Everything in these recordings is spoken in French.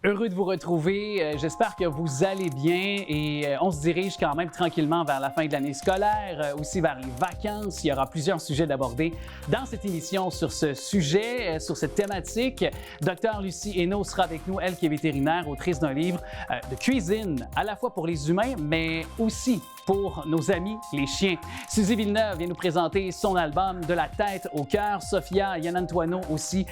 Heureux de vous retrouver. J'espère que vous allez bien et on se dirige quand même tranquillement vers la fin de l'année scolaire, aussi vers les vacances. Il y aura plusieurs sujets d'aborder dans cette émission sur ce sujet, sur cette thématique. Dr Lucie Hainaut sera avec nous, elle qui est vétérinaire, autrice d'un livre de cuisine, à la fois pour les humains, mais aussi pour nos amis, les chiens. Suzy Villeneuve vient nous présenter son album De la tête au cœur. Sophia Iannantuono aussi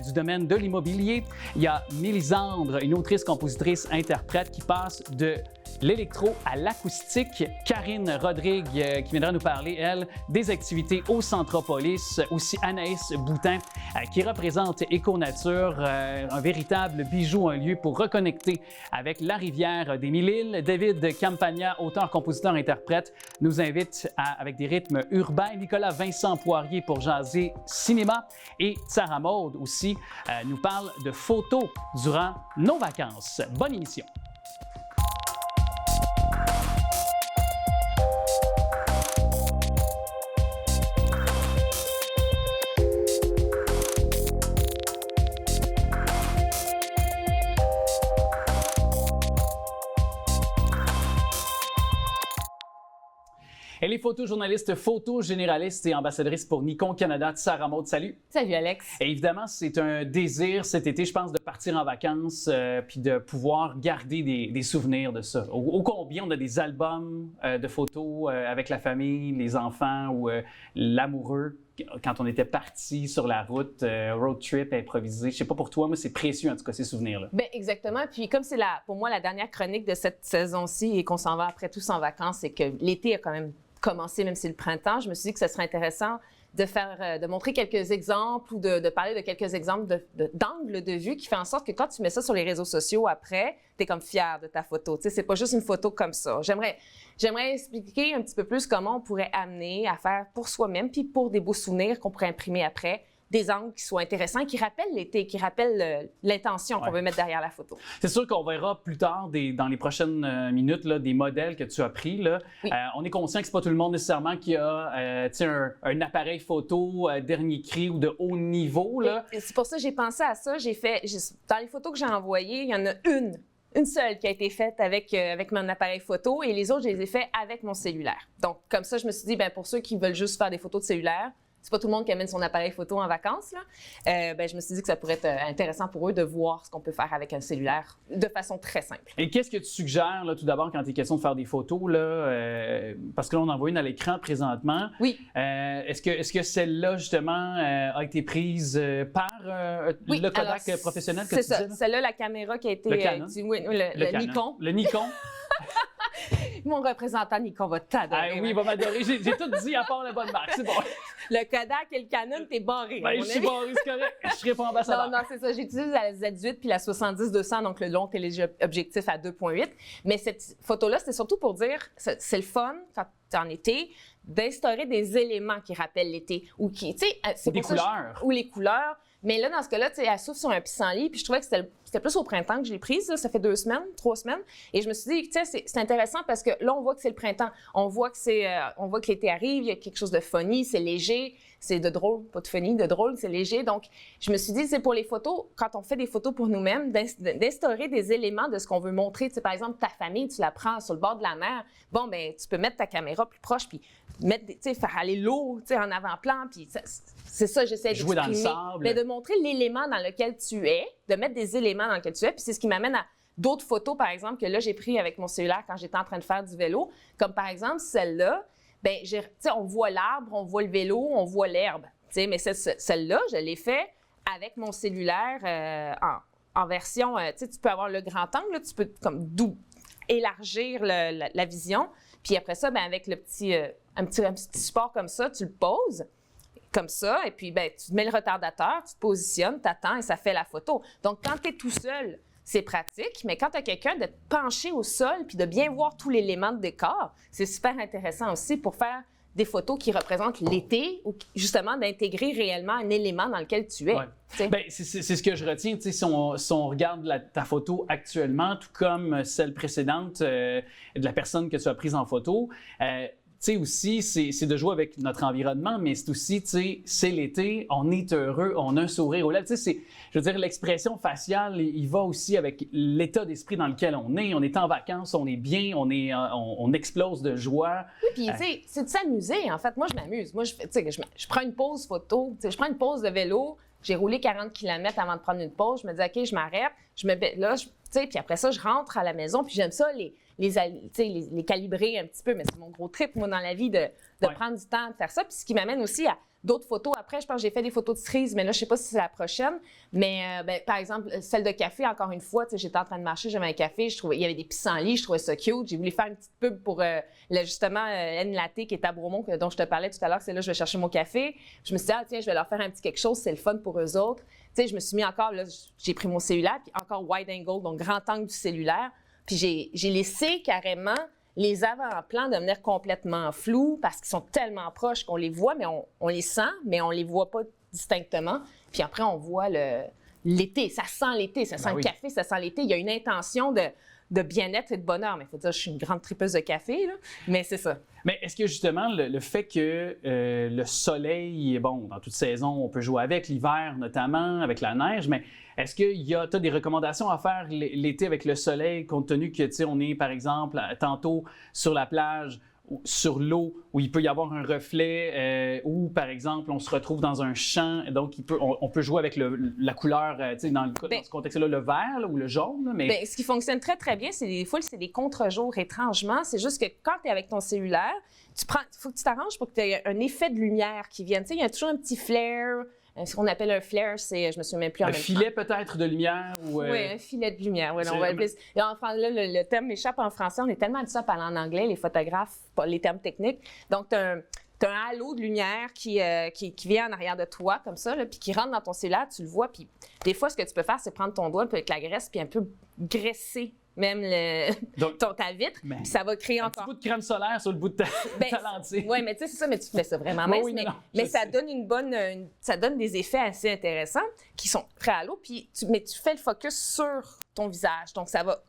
du domaine de l'immobilier. Il y a Mélisandre, une autrice, compositrice, interprète qui passe de l'électro à l'acoustique. Karine Rodrigue qui viendra nous parler, elle, des activités au Centropolis. Aussi Anaïs Boutin qui représente Éco-Nature, un véritable bijou, un lieu pour reconnecter avec la rivière des Mille-Îles. David Campagna, auteur, compositeur, interprète, nous invite avec des rythmes urbains. Nicolas Vincent Poirier pour jaser cinéma. Et Sarah Maud aussi nous parle de photos durant nos vacances. Bonne émission! Elle est photojournaliste, photogénéraliste et ambassadrice pour Nikon Canada. Sarah Maud, salut! Salut Alex! Et évidemment, c'est un désir cet été, je pense, de partir en vacances puis de pouvoir garder des souvenirs de ça. Ô combien on a des albums de photos avec la famille, les enfants ou l'amoureux quand on était parti sur la route, road trip improvisé. Je sais pas pour toi, mais c'est précieux en tout cas ces souvenirs-là. Bien, exactement. Puis comme c'est pour moi la dernière chronique de cette saison-ci et qu'on s'en va après tous en vacances, c'est que l'été a quand même commencé, même si c'est le printemps, je me suis dit que ce serait intéressant de montrer quelques exemples ou de parler de quelques exemples d'angles de vue qui fait en sorte que quand tu mets ça sur les réseaux sociaux après, tu es comme fier de ta photo. Tu sais, c'est pas juste une photo comme ça. J'aimerais expliquer un petit peu plus comment on pourrait amener à faire pour soi-même puis pour des beaux souvenirs qu'on pourrait imprimer après, des angles qui soient intéressants, qui rappellent l'été, qui rappellent l'intention qu'on veut mettre derrière la photo. C'est sûr qu'on verra plus tard, dans les prochaines minutes, là, des modèles que tu as pris. Là. Oui. On est conscient que c'est pas tout le monde nécessairement qui a un appareil photo dernier cri ou de haut niveau. Là. C'est pour ça que j'ai pensé à ça. Dans les photos que j'ai envoyées, il y en a une seule qui a été faite avec mon appareil photo et les autres, je les ai faits avec mon cellulaire. Donc, comme ça, je me suis dit, bien, pour ceux qui veulent juste faire des photos de cellulaire, c'est pas tout le monde qui amène son appareil photo en vacances, là. Je me suis dit que ça pourrait être intéressant pour eux de voir ce qu'on peut faire avec un cellulaire de façon très simple. Et qu'est-ce que tu suggères, là, tout d'abord, quand il est question de faire des photos, là, parce que là, on en voit une à l'écran présentement. Oui. Est-ce que celle-là, justement, a été prise par le Kodak professionnel que tu disais? C'est ça. Celle-là, la caméra qui a été... Le Canon. Le Nikon. Le Nikon. Mon représentant Nikon va t'adorer. Ah oui, il va m'adorer. J'ai tout dit à part la bonne marque. C'est bon. Le Kodak et le Canon, t'es barré. Ben, je suis barré, c'est correct. Je serai pas ambassadeur. Non, c'est ça. J'utilise la Z8 puis la 70-200, donc le long téléobjectif à 2.8. Mais cette photo-là, c'était surtout pour dire, c'est le fun, quand t'es en été, d'instaurer des éléments qui rappellent l'été. Ou qui, tu sais, des couleurs. Ou les couleurs. Mais là, dans ce cas-là, tu sais, elle souffle sur un pissenlit, puis je trouvais que c'était plus au printemps que je l'ai prise, là, ça fait 2 semaines, 3 semaines. Et je me suis dit, tu sais, c'est intéressant parce que là, on voit que c'est le printemps. On voit que l'été arrive, il y a quelque chose de funny, c'est léger, c'est de drôle, pas de funny, de drôle, c'est léger. Donc, je me suis dit, c'est pour les photos, quand on fait des photos pour nous-mêmes, d'instaurer des éléments de ce qu'on veut montrer. Tu sais, par exemple, ta famille, tu la prends sur le bord de la mer. Bon, ben, tu peux mettre ta caméra plus proche, puis faire aller l'eau, tu sais, en avant-plan, puis c'est ça, j'essaie d'exprimer. Jouer dans le sable. Mais de montrer l'élément dans lequel tu es, de mettre des éléments dans lequel tu es, puis c'est ce qui m'amène à d'autres photos, par exemple, que là, j'ai pris avec mon cellulaire quand j'étais en train de faire du vélo, comme par exemple celle-là, bien, tu sais, on voit l'arbre, on voit le vélo, on voit l'herbe, tu sais, mais celle-là, je l'ai fait avec mon cellulaire en version, tu sais, tu peux avoir le grand angle, là, tu peux comme élargir la vision, puis après ça, bien, avec un petit support comme ça, tu le poses, comme ça, et puis ben, tu mets le retardateur, tu te positionnes, tu attends et ça fait la photo. Donc, quand tu es tout seul, c'est pratique, mais quand tu as quelqu'un de te pencher au sol puis de bien voir tout l'élément de décor, c'est super intéressant aussi pour faire des photos qui représentent l'été ou justement d'intégrer réellement un élément dans lequel tu es. Ouais. Bien, c'est ce que je retiens. Si on regarde ta photo actuellement, tout comme celle précédente de la personne que tu as prise en photo, sais, aussi, c'est de jouer avec notre environnement, mais c'est aussi, tu sais, c'est l'été, on est heureux, on a un sourire aux lèvres. Tu sais, je veux dire, l'expression faciale, il va aussi avec l'état d'esprit dans lequel on est. On est en vacances, on est bien, on explose de joie. Oui, puis tu sais, c'est de s'amuser, en fait. Moi, je m'amuse. Moi, je prends une pause photo, tu sais, je prends une pause de vélo, j'ai roulé 40 km avant de prendre une pause, je me dis, OK, je m'arrête, tu sais, puis après ça, je rentre à la maison, puis j'aime ça, les calibrer un petit peu, mais c'est mon gros trip, moi, dans la vie, de prendre du temps de faire ça. Puis ce qui m'amène aussi à d'autres photos. Après, je pense que j'ai fait des photos de cerise, mais là, je ne sais pas si c'est la prochaine. Mais par exemple, celle de café, encore une fois, j'étais en train de marcher, j'avais un café, il y avait des pissenlits, je trouvais ça cute. J'ai voulu faire une petite pub pour justement N-Latte qui est à Bromont, dont je te parlais tout à l'heure, c'est là que je vais chercher mon café. Je me suis dit, tiens, je vais leur faire un petit quelque chose, c'est le fun pour eux autres. Tu sais, je me suis mis encore, là, j'ai pris mon cellulaire, puis encore wide angle, donc grand angle du cellulaire. Puis j'ai laissé carrément les avant-plans devenir complètement flous parce qu'ils sont tellement proches qu'on les voit, mais on les sent, mais on les voit pas distinctement. Puis après, on voit l'été. Ça sent l'été, ça sent le café, ça sent l'été. Il y a une intention de bien-être et de bonheur. Mais il faut dire, je suis une grande tripeuse de café, là, mais c'est ça. Mais est-ce que justement, le fait que le soleil, bon, dans toute saison, on peut jouer avec, l'hiver notamment, avec la neige, mais est-ce que tu as des recommandations à faire l'été avec le soleil, compte tenu que, tu sais, on est, par exemple, tantôt sur la plage, sur l'eau, où il peut y avoir un reflet, ou, par exemple, on se retrouve dans un champ, donc on peut jouer avec la couleur, tu sais, dans ce contexte-là, le vert là, ou le jaune. Là, mais... Bien, ce qui fonctionne très, très bien, c'est des fois, c'est des contre-jours, étrangement. C'est juste que quand tu es avec ton cellulaire, il faut que tu t'arranges pour que tu aies un effet de lumière qui vienne. Tu sais, il y a toujours un petit flare. Ce qu'on appelle un flare, c'est, je me souviens même plus en même temps. Un filet peut-être de lumière? Ou Oui, un filet de lumière. Oui, on va appeler... Là, le terme m'échappe en français. On est tellement habitués à parler en anglais, les photographes, pas les termes techniques. Donc, tu as un halo de lumière qui vient en arrière de toi, comme ça, là, puis qui rentre dans ton cellulaire, tu le vois. Puis des fois, ce que tu peux faire, c'est prendre ton doigt avec la graisse, puis un peu graisser même ta vitre, puis ça va créer encore... Un petit bout de crème solaire sur le bout de ta lentille. Oui, mais tu sais, c'est ça, mais tu fais ça vraiment mince, mais ça donne ça donne des effets assez intéressants qui sont très à l'eau, mais tu fais le focus sur ton visage, donc ça va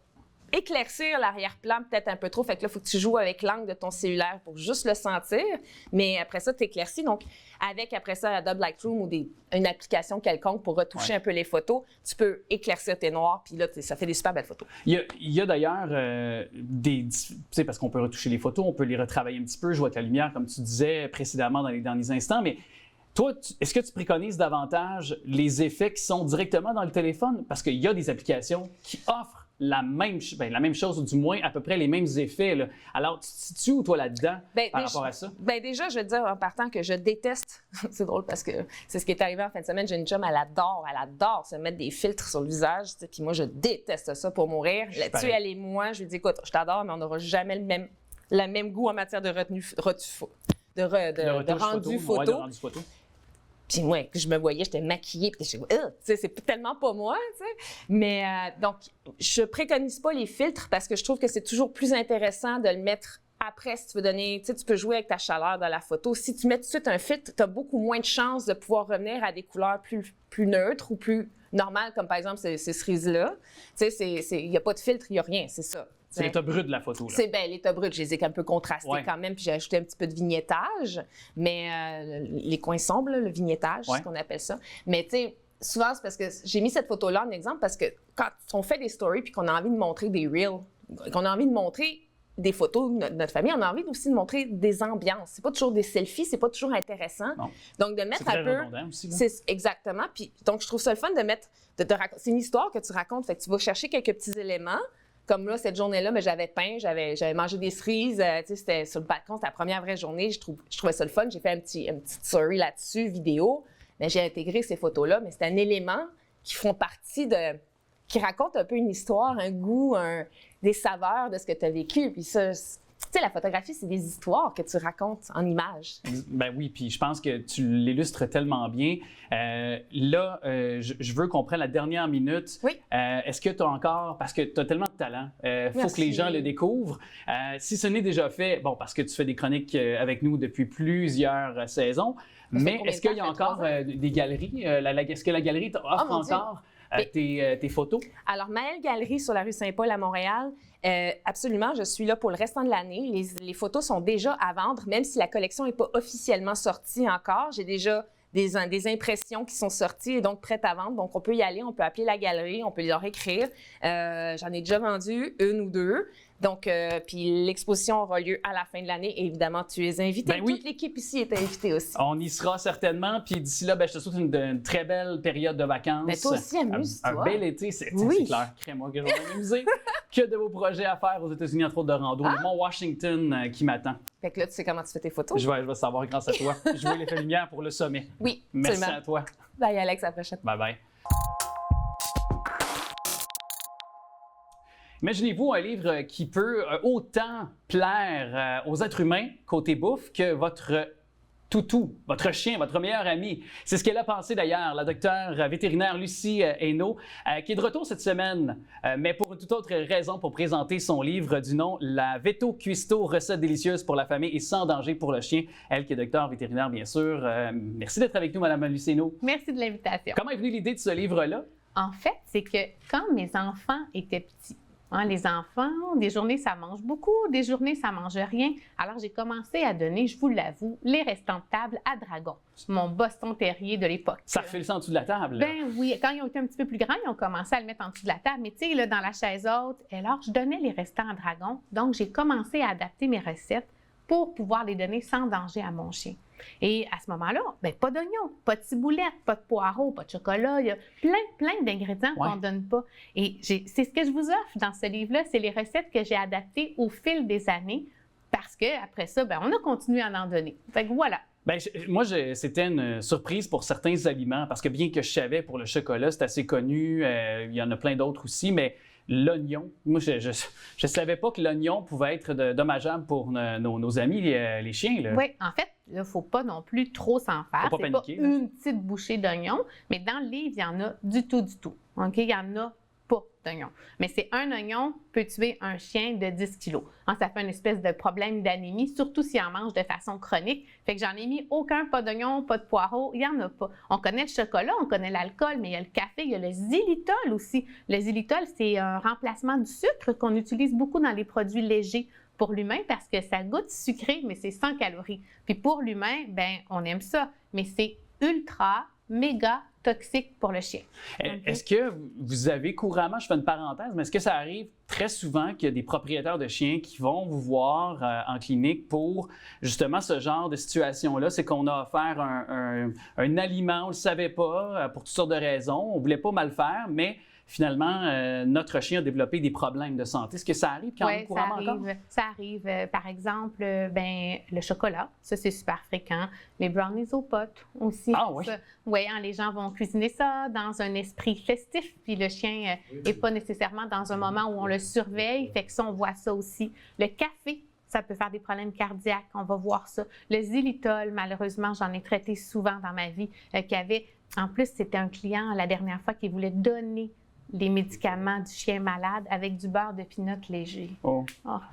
éclaircir l'arrière-plan peut-être un peu trop. Fait que là, il faut que tu joues avec l'angle de ton cellulaire pour juste le sentir. Mais après ça, tu éclaircis. Donc, avec après ça Adobe Lightroom ou une application quelconque pour retoucher un peu les photos, tu peux éclaircir tes noirs. Puis là, ça fait des super belles photos. Il y a d'ailleurs tu sais, parce qu'on peut retoucher les photos, on peut les retravailler un petit peu, jouer avec la lumière, comme tu disais précédemment dans les derniers instants. Mais toi, est-ce que tu préconises davantage les effets qui sont directement dans le téléphone? Parce qu'il y a des applications qui offrent la même chose, ou du moins à peu près les mêmes effets. Là. Alors, tu te situes où, toi, là-dedans, par rapport à ça? Bien, déjà, je veux dire en partant que je déteste, c'est drôle parce que c'est ce qui est arrivé en fin de semaine, j'ai une chum, elle adore se mettre des filtres sur le visage, puis moi, je déteste ça pour mourir. Là-dessus, elle et moi, je lui dis, écoute, je t'adore, mais on n'aura jamais le même goût en matière de rendu photo. Puis moi, je me voyais, j'étais maquillée, puis je disais, c'est tellement pas moi, tu sais. Mais donc, je préconise pas les filtres parce que je trouve que c'est toujours plus intéressant de le mettre après si tu veux donner, tu sais, tu peux jouer avec ta chaleur dans la photo. Si tu mets tout de suite un filtre, tu as beaucoup moins de chances de pouvoir revenir à des couleurs plus neutres ou plus normales, comme par exemple ces cerises-là. Tu sais, il n'y a pas de filtre, il n'y a rien, c'est ça. C'est l'état brut de la photo. Là. C'est bien, l'état brut. Je les ai un peu contrastés quand même, puis j'ai ajouté un petit peu de vignettage. Mais les coins sombres, là, le vignettage, c'est ce qu'on appelle ça. Mais tu sais, souvent, c'est parce que j'ai mis cette photo-là en exemple parce que quand on fait des stories puis qu'on a envie de montrer des reels, qu'on a envie de montrer des photos de notre famille, on a envie aussi de montrer des ambiances. C'est pas toujours des selfies, c'est pas toujours intéressant. Non. Donc, de mettre un peu... Aussi, c'est exactement. Puis, donc, je trouve ça le fun de mettre... c'est une histoire que tu racontes. Fait que tu vas chercher quelques petits éléments. Comme là, cette journée-là, mais j'avais peint, j'avais mangé des cerises. Tu sais, c'était sur le balcon, c'était la première vraie journée. Je trouvais ça le fun. J'ai fait une petite story là-dessus, vidéo. Mais j'ai intégré ces photos-là. Mais c'est un élément qui font partie qui raconte un peu une histoire, un goût, des saveurs de ce que tu as vécu. Puis ça, tu sais, la photographie, c'est des histoires que tu racontes en images. Ben oui, puis je pense que tu l'illustres tellement bien. Là, je veux qu'on prenne la dernière minute. Oui. Est-ce que tu as encore, parce que tu as tellement de talent, faut que les gens le découvrent. Si ce n'est déjà fait, bon, parce que tu fais des chroniques avec nous depuis plusieurs saisons, mais est-ce qu'il y a encore des galeries? Est-ce que la galerie offre encore tes photos? Alors, Maëlle Galerie sur la rue Saint-Paul à Montréal, absolument, je suis là pour le restant de l'année. Les photos sont déjà à vendre, même si la collection n'est pas officiellement sortie encore. J'ai déjà des impressions qui sont sorties et donc prêtes à vendre. Donc, on peut y aller, on peut appeler la galerie, on peut leur écrire. J'en ai déjà vendu une ou deux. Donc, puis l'exposition aura lieu à la fin de l'année. Et évidemment, tu es invité. Ben oui. Toute l'équipe ici est invitée aussi. On y sera certainement. Puis d'ici là, je te souhaite une très belle période de vacances. Mais toi aussi, amuse-toi. Un bel été, c'est Oui. clair. Crée-moi que je vais m'amuser. Que de beaux projets à faire aux États-Unis, entre autres de rando. Le Mont Washington qui m'attend. Fait que là, tu sais comment tu fais tes photos? Je vais savoir grâce à toi. Je vois l'effet lumière pour le sommet. Oui, Merci absolument. à toi. Bye, Alex, à la prochaine. Bye bye. Imaginez-vous un livre qui peut autant plaire aux êtres humains, côté bouffe, que votre toutou, votre chien, votre meilleur ami. C'est ce qu'elle a pensé d'ailleurs, la docteure vétérinaire Lucie Hainaut, qui est de retour cette semaine, mais pour une toute autre raison, pour présenter son livre du nom La Véto Cuisto, recettes délicieuses pour la famille et sans danger pour le chien. Elle qui est docteure vétérinaire, bien sûr. Merci d'être avec nous, Madame Lucie Hainaut. Merci de l'invitation. Comment est venue l'idée de ce livre-là? En fait, c'est que quand mes enfants étaient petits, les enfants, des journées, ça mange beaucoup, des journées, ça mange rien. Alors, j'ai commencé à donner, je vous l'avoue, les restants de table à Dragon, mon Boston Terrier de l'époque. Ça refait le en dessous de la table. Là. Ben oui, quand ils ont été un petit peu plus grands, ils ont commencé à le mettre en dessous de la table. Mais tu sais, là, dans la chaise haute, alors, je donnais les restants à Dragon. Donc, j'ai commencé à adapter mes recettes pour pouvoir les donner sans danger à mon chien. Et à ce moment-là, ben, pas d'oignons, pas de ciboulette, pas de poireaux, pas de chocolat. Il y a plein d'ingrédients qu'on ne donne pas. Et c'est ce que je vous offre dans ce livre-là, c'est les recettes que j'ai adaptées au fil des années parce qu'après ça, ben, on a continué à en donner. Fait que voilà. Bien, moi, c'était une surprise pour certains aliments parce que bien que je savais pour le chocolat, c'est assez connu, il y en a plein d'autres aussi, mais l'oignon, moi, je savais pas que l'oignon pouvait être dommageable pour nos amis, les chiens. Là. Oui, en fait, il ne faut pas non plus trop s'en faire. Faut pas paniquer, pas une petite bouchée d'oignon, mais dans le livre, il y en a du tout. OK? Il y en a pas d'oignon. Mais c'est un oignon peut tuer un chien de 10 kilos. Ça fait une espèce de problème d'anémie, surtout s'il en mange de façon chronique. Fait que j'en ai mis aucun, pas d'oignon, pas de poireaux, il n'y en a pas. On connaît le chocolat, on connaît l'alcool, mais il y a le café, il y a le xylitol aussi. Le xylitol, c'est un remplacement du sucre qu'on utilise beaucoup dans les produits légers pour l'humain parce que ça goûte sucré, mais c'est sans calories. Puis pour l'humain, ben on aime ça, mais c'est ultra, méga toxique pour le chien. Est-ce que vous avez couramment, je fais une parenthèse, mais est-ce que ça arrive très souvent qu'il y a des propriétaires de chiens qui vont vous voir en clinique pour justement ce genre de situation-là? C'est qu'on a offert un aliment, on ne le savait pas, pour toutes sortes de raisons, on ne voulait pas mal faire, mais finalement, notre chien a développé des problèmes de santé. Est-ce que ça arrive quand même couramment encore? Oui, ça arrive. Par exemple, le chocolat, ça c'est super fréquent. Les brownies aux potes aussi. Ah oui? Oui, les gens vont cuisiner ça dans un esprit festif, puis le chien n'est pas nécessairement dans un moment où on le surveille, fait que ça, on voit ça aussi. Le café, ça peut faire des problèmes cardiaques, on va voir ça. Le xylitol, malheureusement, j'en ai traité souvent dans ma vie, qui avait, en plus, c'était un client la dernière fois qui voulait donner les médicaments du chien malade avec du beurre de pinot léger.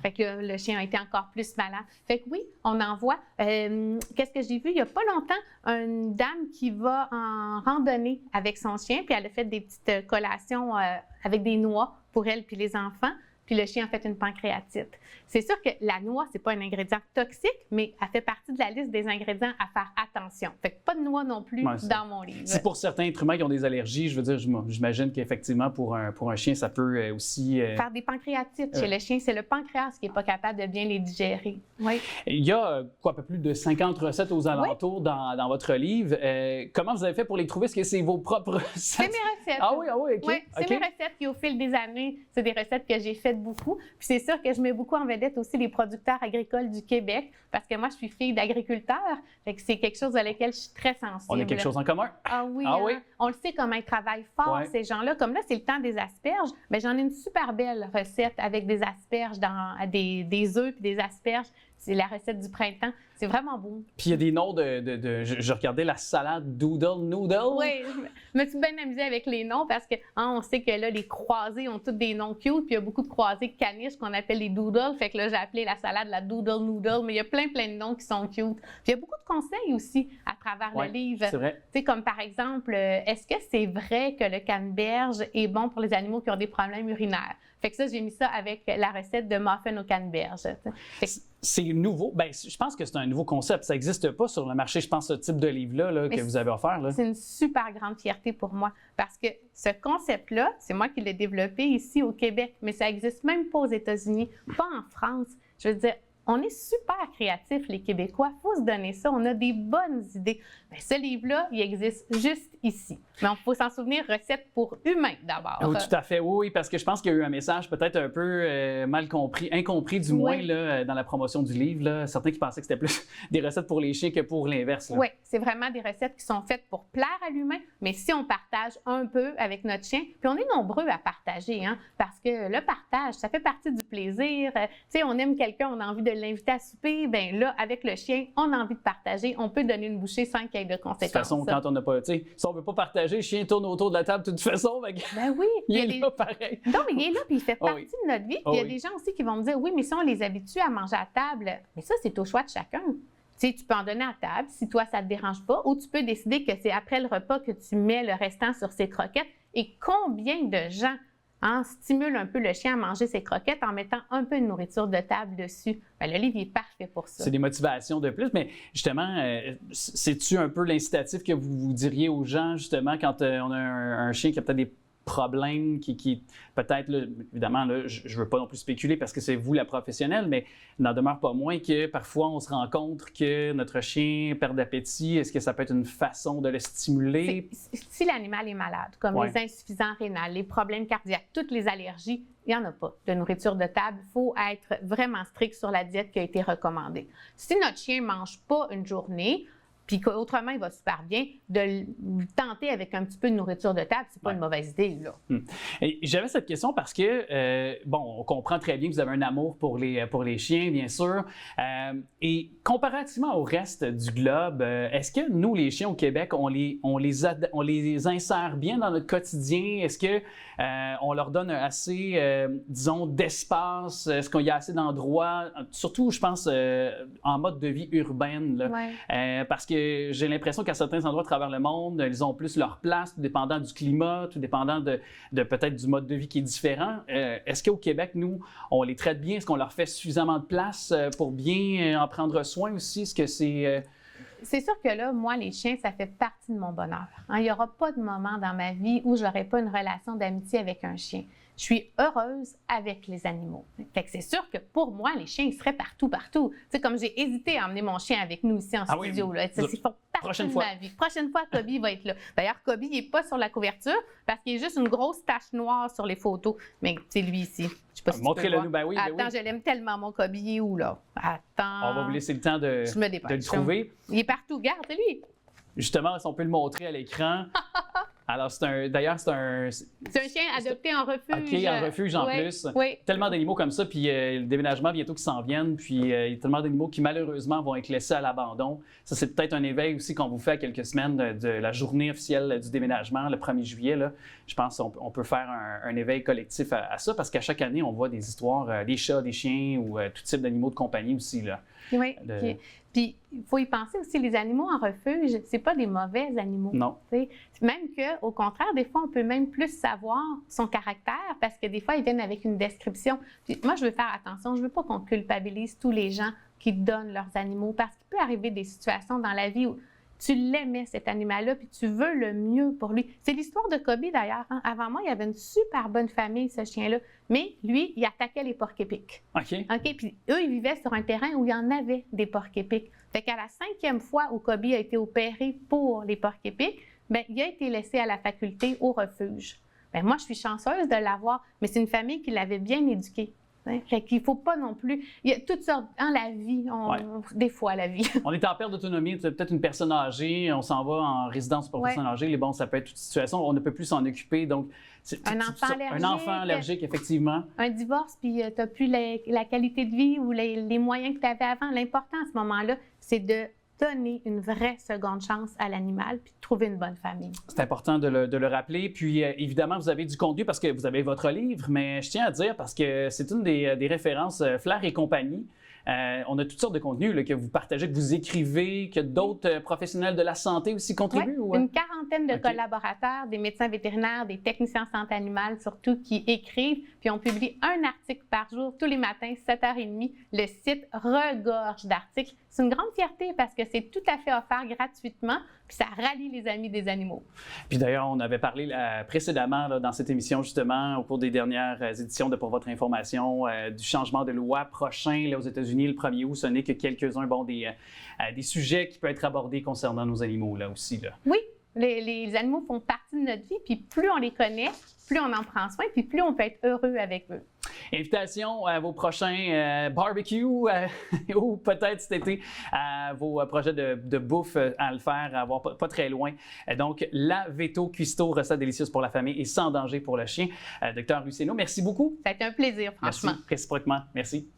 Fait que le chien a été encore plus malade. Fait que oui, on en voit. Qu'est-ce que j'ai vu? Il n'y a pas longtemps, une dame qui va en randonnée avec son chien, puis elle a fait des petites collations avec des noix pour elle puis les enfants. Puis le chien a fait une pancréatite. C'est sûr que la noix, c'est pas un ingrédient toxique, mais elle fait partie de la liste des ingrédients à faire attention. Fait que pas de noix non plus dans mon livre. C'est pour certains êtres humains qui ont des allergies, je veux dire, j'imagine qu'effectivement, pour un chien, ça peut aussi... Faire des pancréatites. Chez le chien, c'est le pancréas qui n'est pas capable de bien les digérer. Oui. Il y a un peu plus de 50 recettes aux alentours dans votre livre. Comment vous avez fait pour les trouver? Est-ce que c'est vos propres recettes? C'est mes recettes. Ah oui, OK. Oui, c'est mes recettes. Puis au fil des années, c'est des recettes que j'ai faites beaucoup. Puis c'est sûr que je mets beaucoup en vedette aussi les producteurs agricoles du Québec parce que moi, je suis fille d'agriculteur. Fait que c'est quelque chose à laquelle je suis très sensible. On a quelque chose en commun. Ah oui, oui? On le sait comment ils travaillent fort, ces gens-là. Comme là, c'est le temps des asperges. Bien, j'en ai une super belle recette avec des asperges, des œufs puis des asperges. C'est la recette du printemps. C'est vraiment beau. Puis il y a des noms je regardais la salade Doodle Noodle. Oui, je me suis bien amusée avec les noms parce que on sait que là, les croisés ont tous des noms cute, puis il y a beaucoup de croisés caniches qu'on appelle les doodles. Fait que là, j'ai appelé la salade la Doodle Noodle, mais il y a plein de noms qui sont cute. Puis il y a beaucoup de conseils aussi à travers le livre. C'est vrai. Tu sais, comme par exemple, est-ce que c'est vrai que le canneberge est bon pour les animaux qui ont des problèmes urinaires? Fait que ça, j'ai mis ça avec la recette de muffin au canneberge. C'est nouveau. Bien, je pense que c'est un nouveau concept. Ça n'existe pas sur le marché, je pense, ce type de livre-là que vous avez offert. Là. C'est une super grande fierté pour moi parce que ce concept-là, c'est moi qui l'ai développé ici au Québec, mais ça n'existe même pas aux États-Unis, pas en France. Je veux dire, on est super créatifs, les Québécois. Il faut se donner ça. On a des bonnes idées. Bien, ce livre-là, il existe juste ici. Mais il faut s'en souvenir, recette pour humains d'abord. Oui, tout à fait. Oui, parce que je pense qu'il y a eu un message peut-être un peu mal compris, incompris du moins là, dans la promotion du livre. Là. Certains qui pensaient que c'était plus des recettes pour les chiens que pour l'inverse. Oui, c'est vraiment des recettes qui sont faites pour plaire à l'humain, mais si on partage un peu avec notre chien, puis on est nombreux à partager, hein, parce que le partage, ça fait partie du plaisir. Tu sais, on aime quelqu'un, on a envie de l'inviter à souper, bien là, avec le chien, on a envie de partager, on peut donner une bouchée sans qu'il y ait de conséquences. De toute façon, quand on n'a pas, tu sais, si on ne veut pas partager, le chien tourne autour de la table de toute façon. Ben oui. Il est là pareil. Non, mais il est là, puis il fait partie de notre vie. Puis il y a oui. des gens aussi qui vont me dire, oui, mais si on les habitue à manger à table, mais ça, c'est au choix de chacun. Tu sais, tu peux en donner à table si toi, ça ne te dérange pas, ou tu peux décider que c'est après le repas que tu mets le restant sur ses croquettes. Et combien de gens stimulent un peu le chien à manger ses croquettes en mettant un peu de nourriture de table dessus? Bien, le livre est parfait pour ça. C'est des motivations de plus, mais justement, c'est-tu un peu l'incitatif que vous diriez aux gens, justement, quand on a un chien qui a peut-être des problème qui peut-être, là, évidemment, là, je ne veux pas non plus spéculer parce que c'est vous la professionnelle, mais il n'en demeure pas moins que parfois on se rend compte que notre chien perd d'appétit. Est-ce que ça peut être une façon de le stimuler? Si l'animal est malade, comme les insuffisants rénales, les problèmes cardiaques, toutes les allergies, il n'y en a pas de nourriture de table. Il faut être vraiment strict sur la diète qui a été recommandée. Si notre chien ne mange pas une journée, puis qu'autrement, il va super bien, de le tenter avec un petit peu de nourriture de table, c'est pas une mauvaise idée, là. Et j'avais cette question parce que, bon, on comprend très bien que vous avez un amour pour les chiens, bien sûr. Et comparativement au reste du globe, est-ce que nous, les chiens au Québec, on les insère bien dans notre quotidien? Est-ce que on leur donne assez, disons, d'espace? Est-ce qu'il y a assez d'endroits? Surtout, je pense, en mode de vie urbaine, là. Parce que j'ai l'impression qu'à certains endroits à travers le monde, ils ont plus leur place, tout dépendant du climat, tout dépendant de peut-être du mode de vie qui est différent. Est-ce qu'au Québec, nous, on les traite bien? Est-ce qu'on leur fait suffisamment de place pour bien en prendre soin aussi? Est-ce que c'est... C'est sûr que là, moi, les chiens, ça fait partie de mon bonheur. Il n'y aura pas de moment dans ma vie où je n'aurai pas une relation d'amitié avec un chien. Je suis heureuse avec les animaux. Fait que c'est sûr que pour moi, les chiens, ils seraient partout. Tu sais, comme j'ai hésité à emmener mon chien avec nous ici en studio. Oui. Là. Ça, c'est pour partie de ma vie. Prochaine fois, Kobe va être là. D'ailleurs, Kobe, il n'est pas sur la couverture parce qu'il y a juste une grosse tache noire sur les photos. Mais c'est lui ici. Je sais pas si montrez-le nous, ben oui. Attends, je l'aime tellement, mon Kobe. Il est où, là? Attends. On va vous laisser le temps de le trouver. Il est partout. Regarde, c'est lui. Justement, si on peut le montrer à l'écran. Alors, c'est un chien adopté en refuge. OK, en refuge en plus. Oui. Tellement d'animaux comme ça, puis le déménagement bientôt qui s'en viennent, puis il y a tellement d'animaux qui malheureusement vont être laissés à l'abandon. Ça, c'est peut-être un éveil aussi qu'on vous fait à quelques semaines de la journée officielle du déménagement, le 1er juillet. Là. Je pense qu'on peut faire un éveil collectif à ça, parce qu'à chaque année, on voit des histoires, des chats, des chiens ou tout type d'animaux de compagnie aussi. Là, oui, Puis, il faut y penser aussi, les animaux en refuge, c'est pas des mauvais animaux. Non. T'sais. Même qu'au contraire, des fois, on peut même plus savoir son caractère parce que des fois, ils viennent avec une description. Puis, moi, je veux faire attention. Je veux pas qu'on culpabilise tous les gens qui donnent leurs animaux parce qu'il peut arriver des situations dans la vie où tu l'aimais, cet animal-là, puis tu veux le mieux pour lui. C'est l'histoire de Kobe, d'ailleurs. Hein? Avant moi, il y avait une super bonne famille, ce chien-là. Mais lui, il attaquait les porcs-épics. OK. Puis eux, ils vivaient sur un terrain où il y en avait des porcs-épics. Fait qu'à la 5e fois où Kobe a été opéré pour les porcs-épics, bien, il a été laissé à la faculté au refuge. Bien, moi, je suis chanceuse de l'avoir, mais c'est une famille qui l'avait bien éduqué. Hein? Fait qu'il ne faut pas non plus... Il y a toutes sortes... Dans la vie, des fois, la vie. On est en perte d'autonomie, peut-être une personne âgée, on s'en va en résidence pour personnes âgées, bon, ça peut être toute situation, on ne peut plus s'en occuper, donc... Un enfant allergique, effectivement. Un divorce, puis tu n'as plus la qualité de vie ou les moyens que tu avais avant. L'important à ce moment-là, c'est de donner une vraie seconde chance à l'animal puis de trouver une bonne famille. C'est important de le rappeler. Puis, évidemment, vous avez du contenu parce que vous avez votre livre, mais je tiens à dire, parce que c'est une des références Flair et compagnie. On a toutes sortes de contenus là, que vous partagez, que vous écrivez, que d'autres professionnels de la santé aussi contribuent? Oui, une quarantaine de collaborateurs, des médecins vétérinaires, des techniciens en santé animale surtout, qui écrivent, puis on publie un article par jour, tous les matins, 7h30. Le site regorge d'articles. C'est une grande fierté parce que c'est tout à fait offert gratuitement, puis ça rallie les amis des animaux. Puis d'ailleurs, on avait parlé précédemment là, dans cette émission, justement, au cours des dernières éditions de Pour votre information, du changement de loi prochain là, aux États-Unis le 1er août. Ce n'est que quelques-uns des sujets qui peuvent être abordés concernant nos animaux là aussi. Là. Oui, les animaux font partie de notre vie, puis plus on les connaît, plus on en prend soin, puis plus on peut être heureux avec eux. Invitation à vos prochains barbecues ou peut-être cet été à vos projets de bouffe à le faire, à avoir pas très loin. Donc, la Veto Cuisto, recette délicieuse pour la famille et sans danger pour le chien. Docteur Luceno, merci beaucoup. Ça a été un plaisir, franchement. Merci, réciproquement. Merci.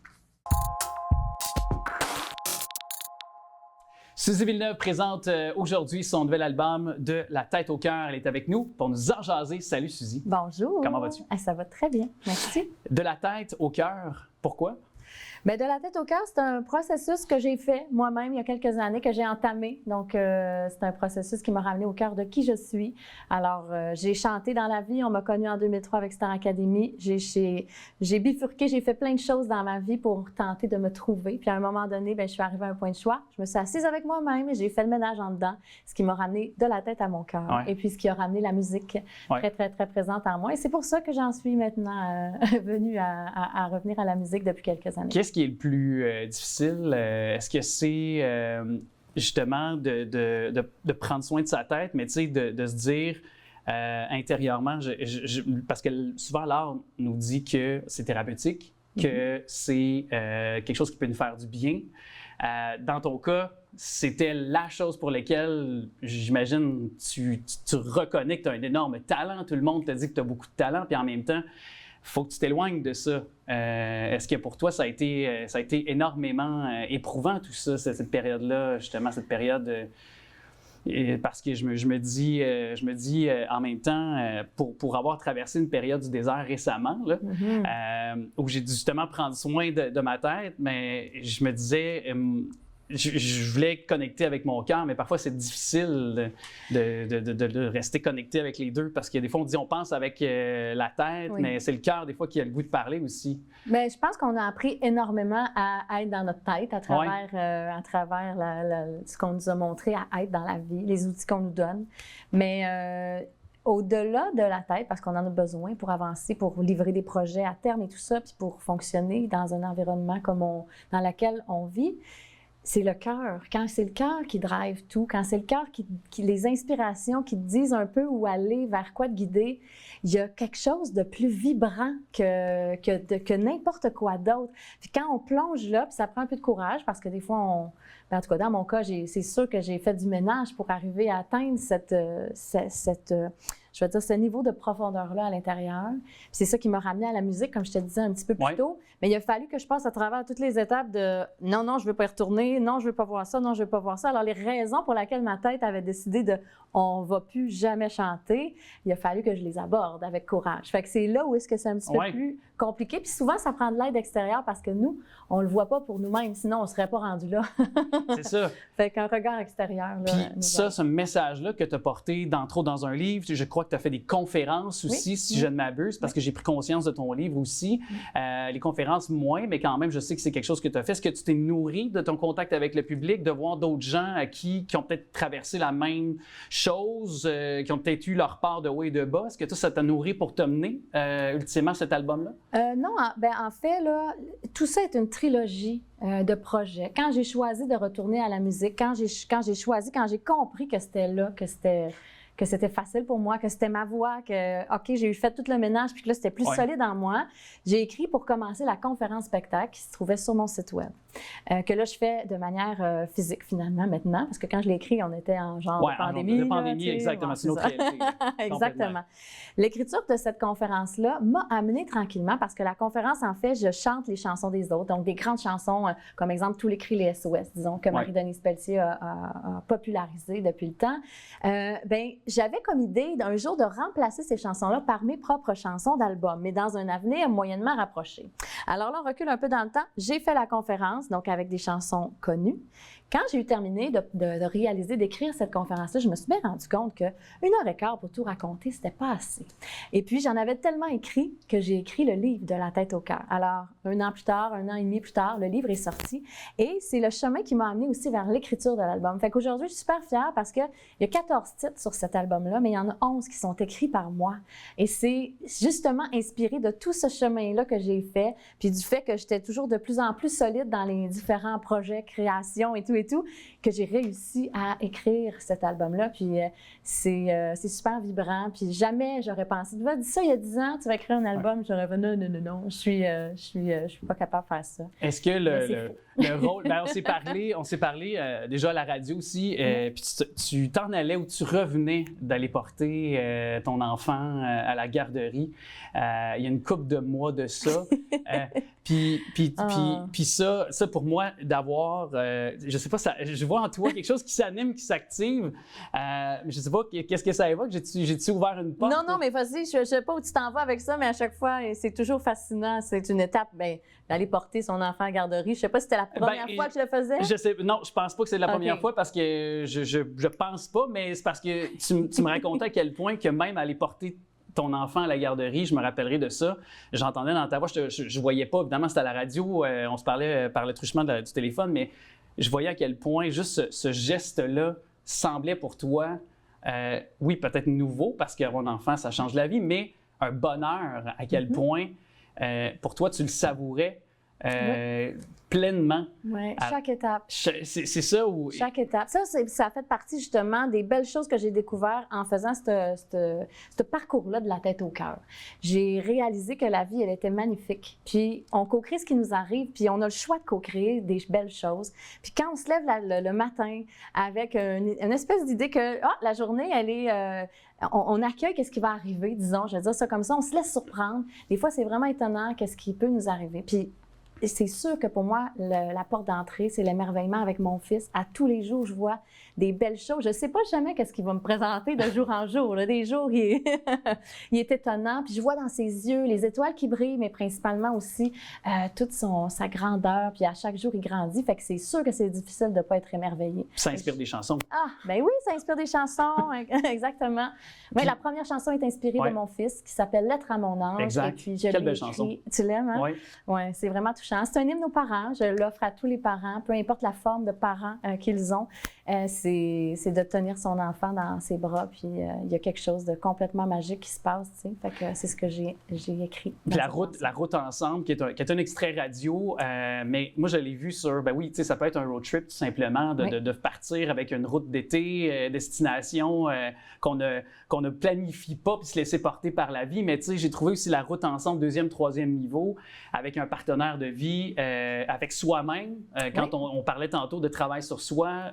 Suzy Villeneuve présente aujourd'hui son nouvel album De la tête au cœur. Elle est avec nous pour nous en jaser. Salut Suzy. Bonjour. Comment vas-tu? Ça va très bien, merci. De la tête au cœur, pourquoi? Bien, de la tête au cœur, c'est un processus que j'ai fait moi-même il y a quelques années, que j'ai entamé. Donc, c'est un processus qui m'a ramené au cœur de qui je suis. Alors, j'ai chanté dans la vie. On m'a connue en 2003 avec Star Academy. J'ai bifurqué, j'ai fait plein de choses dans ma vie pour tenter de me trouver. Puis, à un moment donné, bien, je suis arrivée à un point de choix. Je me suis assise avec moi-même et j'ai fait le ménage en dedans, ce qui m'a ramené de la tête à mon cœur. Ouais. Et puis, ce qui a ramené la musique très, très, très présente en moi. Et c'est pour ça que j'en suis maintenant venue à revenir à la musique depuis quelques années. Qu'est-ce qui est le plus difficile? Est-ce que c'est justement de prendre soin de sa tête, mais tu sais, de se dire intérieurement, parce que souvent l'art nous dit que c'est thérapeutique, que c'est quelque chose qui peut nous faire du bien. Dans ton cas, c'était la chose pour laquelle, j'imagine, tu reconnais que tu as un énorme talent. Tout le monde te dit que tu as beaucoup de talent, puis en même temps, il faut que tu t'éloignes de ça. Est-ce que pour toi, ça a été énormément éprouvant, tout ça, cette période-là, justement, cette période... parce que je me dis en même temps, pour avoir traversé une période du désert récemment, là, où j'ai dû justement prendre soin de ma tête, mais je me disais... Je voulais connecter avec mon cœur, mais parfois c'est difficile de rester connecté avec les deux parce que des fois on dit on pense avec la tête, mais c'est le cœur des fois qui a le goût de parler aussi. Bien, je pense qu'on a appris énormément à être dans notre tête à travers, ce qu'on nous a montré à être dans la vie, les outils qu'on nous donne. Mais au-delà de la tête, parce qu'on en a besoin pour avancer, pour livrer des projets à terme et tout ça, puis pour fonctionner dans un environnement dans lequel on vit, c'est le cœur. Quand c'est le cœur qui drive tout, quand c'est le cœur qui les inspirations qui te disent un peu où aller, vers quoi te guider, il y a quelque chose de plus vibrant que n'importe quoi d'autre. Puis quand on plonge là, puis ça prend un peu de courage parce que des fois, en tout cas, dans mon cas, c'est sûr que j'ai fait du ménage pour arriver à atteindre ce niveau de profondeur-là à l'intérieur. Puis c'est ça qui m'a ramenée à la musique, comme je te disais un petit peu plus tôt. Mais il a fallu que je passe à travers toutes les étapes de « non, je ne veux pas y retourner, non, je ne veux pas voir ça, non, je ne veux pas voir ça ». Alors, les raisons pour lesquelles ma tête avait décidé de « on ne va plus jamais chanter », il a fallu que je les aborde avec courage. Fait que c'est là où est-ce que c'est un petit peu plus compliqué. Puis souvent, ça prend de l'aide extérieure parce que nous, on ne le voit pas pour nous-mêmes, sinon on ne serait pas rendu là. C'est ça. Fait qu'un regard extérieur. Là, puis ça, ce message-là que tu as porté, entre autres dans un livre, je crois que tu as fait des conférences aussi, si je ne m'abuse, parce que j'ai pris conscience de ton livre aussi. Les conférences, moins, mais quand même, je sais que c'est quelque chose que tu as fait. Est-ce que tu t'es nourri de ton contact avec le public, de voir d'autres gens qui ont peut-être traversé la même chose, qui ont peut-être eu leur part de haut et de bas? Est-ce que ça t'a nourri pour te mener, ultimement, cet album-là? Non, en fait, là, tout ça est une trilogie de projets. Quand j'ai choisi de retourner à la musique, quand j'ai compris que c'était là, que c'était facile pour moi, que c'était ma voix, que, OK, j'ai fait tout le ménage, puis que là, c'était plus solide en moi. J'ai écrit pour commencer la conférence spectacle qui se trouvait sur mon site web, que là, je fais de manière physique, finalement, maintenant, parce que quand je l'ai écrit, on était en genre de pandémie. De pandémie, exactement. Bon, c'est une autre réalité. Exactement. L'écriture de cette conférence-là m'a amenée tranquillement parce que la conférence, en fait, je chante les chansons des autres. Donc, des grandes chansons, comme exemple, Tous les cris, les SOS, disons, que Marie-Denise Pelletier a popularisé depuis le temps. J'avais comme idée d'un jour de remplacer ces chansons-là par mes propres chansons d'album, mais dans un avenir moyennement rapproché. Alors là, on recule un peu dans le temps. J'ai fait la conférence, donc avec des chansons connues. Quand j'ai eu terminé de réaliser, d'écrire cette conférence-là, je me suis bien rendu compte que 1h15 pour tout raconter, c'était pas assez. Et puis, j'en avais tellement écrit que j'ai écrit le livre De la tête au cœur. Alors, 1 an plus tard, 1 an et demi plus tard, le livre est sorti. Et c'est le chemin qui m'a amené aussi vers l'écriture de l'album. Fait qu'aujourd'hui, je suis super fière parce qu'il y a 14 titres sur cet album-là, mais il y en a 11 qui sont écrits par moi. Et c'est justement inspiré de tout ce chemin-là que j'ai fait, puis du fait que j'étais toujours de plus en plus solide dans les différents projets, créations et tout, que j'ai réussi à écrire cet album-là. Puis c'est super vibrant. Puis jamais j'aurais pensé, tu vas dire ça il y a 10 ans, tu vas écrire un album. J'aurais fait non, je suis pas capable de faire ça. Est-ce que le rôle, on s'est parlé déjà à la radio aussi, puis tu t'en allais ou tu revenais d'aller porter ton enfant à la garderie. Il y a une couple de mois de ça. Puis ça pour moi, d'avoir, je sais pas, je vois en toi quelque chose qui s'anime, qui s'active. Je sais pas, qu'est-ce que ça évoque? J'ai-tu ouvert une porte? Non, mais vas-y, je sais pas où tu t'en vas avec ça, mais à chaque fois, c'est toujours fascinant. C'est une étape, d'aller porter son enfant à la garderie. Je sais pas si c'était la première fois que je le faisais. Non, je pense pas que c'est la première fois parce que je pense pas, mais c'est parce que tu me racontais à quel point que même aller porter ton enfant à la garderie, je me rappellerai de ça. J'entendais dans ta voix, je voyais pas, évidemment, c'était à la radio, on se parlait par le truchement du téléphone, mais je voyais à quel point juste ce geste-là semblait pour toi, oui, peut-être nouveau, parce qu'avoir un enfant, ça change la vie, mais un bonheur, à quel point, pour toi, tu le savourais pleinement. Oui, chaque étape. C'est ça où... Chaque étape. Ça fait partie justement des belles choses que j'ai découvertes en faisant ce parcours-là de la tête au cœur. J'ai réalisé que la vie, elle était magnifique. Puis on co-crée ce qui nous arrive, puis on a le choix de co-créer des belles choses. Puis quand on se lève le matin avec une espèce d'idée que la journée, elle est... on accueille qu'est-ce qui va arriver, disons, je vais dire ça comme ça. On se laisse surprendre. Des fois, c'est vraiment étonnant qu'est-ce qui peut nous arriver. Puis c'est sûr que pour moi, la porte d'entrée, c'est l'émerveillement avec mon fils. À tous les jours, je vois des belles choses. Je ne sais pas jamais qu'est-ce qu'il va me présenter de jour en jour. Là. Des jours, il est étonnant. Puis je vois dans ses yeux les étoiles qui brillent, mais principalement aussi toute sa grandeur. Puis à chaque jour, il grandit. Fait que c'est sûr que c'est difficile de ne pas être émerveillé. Ça inspire des chansons. Ah, ben oui, ça inspire des chansons. Exactement. Mais la première chanson est inspirée de mon fils qui s'appelle Lettre à mon ange. Exact. Et puis, je Quelle belle écrit... chanson. Tu l'aimes, hein? Oui. Oui, c'est vraiment touchant. C'est un hymne aux parents. Je l'offre à tous les parents, peu importe la forme de parents qu'ils ont. C'est de tenir son enfant dans ses bras, puis il y a quelque chose de complètement magique qui se passe, tu sais. Fait que c'est ce que j'ai écrit. La route ensemble, qui est un extrait radio, mais moi, je l'ai vu sur, oui, tu sais, ça peut être un road trip, tout simplement, de partir avec une route d'été, destination qu'on ne planifie pas, puis se laisser porter par la vie. Mais tu sais, j'ai trouvé aussi la route ensemble, 2e, 3e niveau, avec un partenaire de vie, avec soi-même. Quand on parlait tantôt de travail sur soi,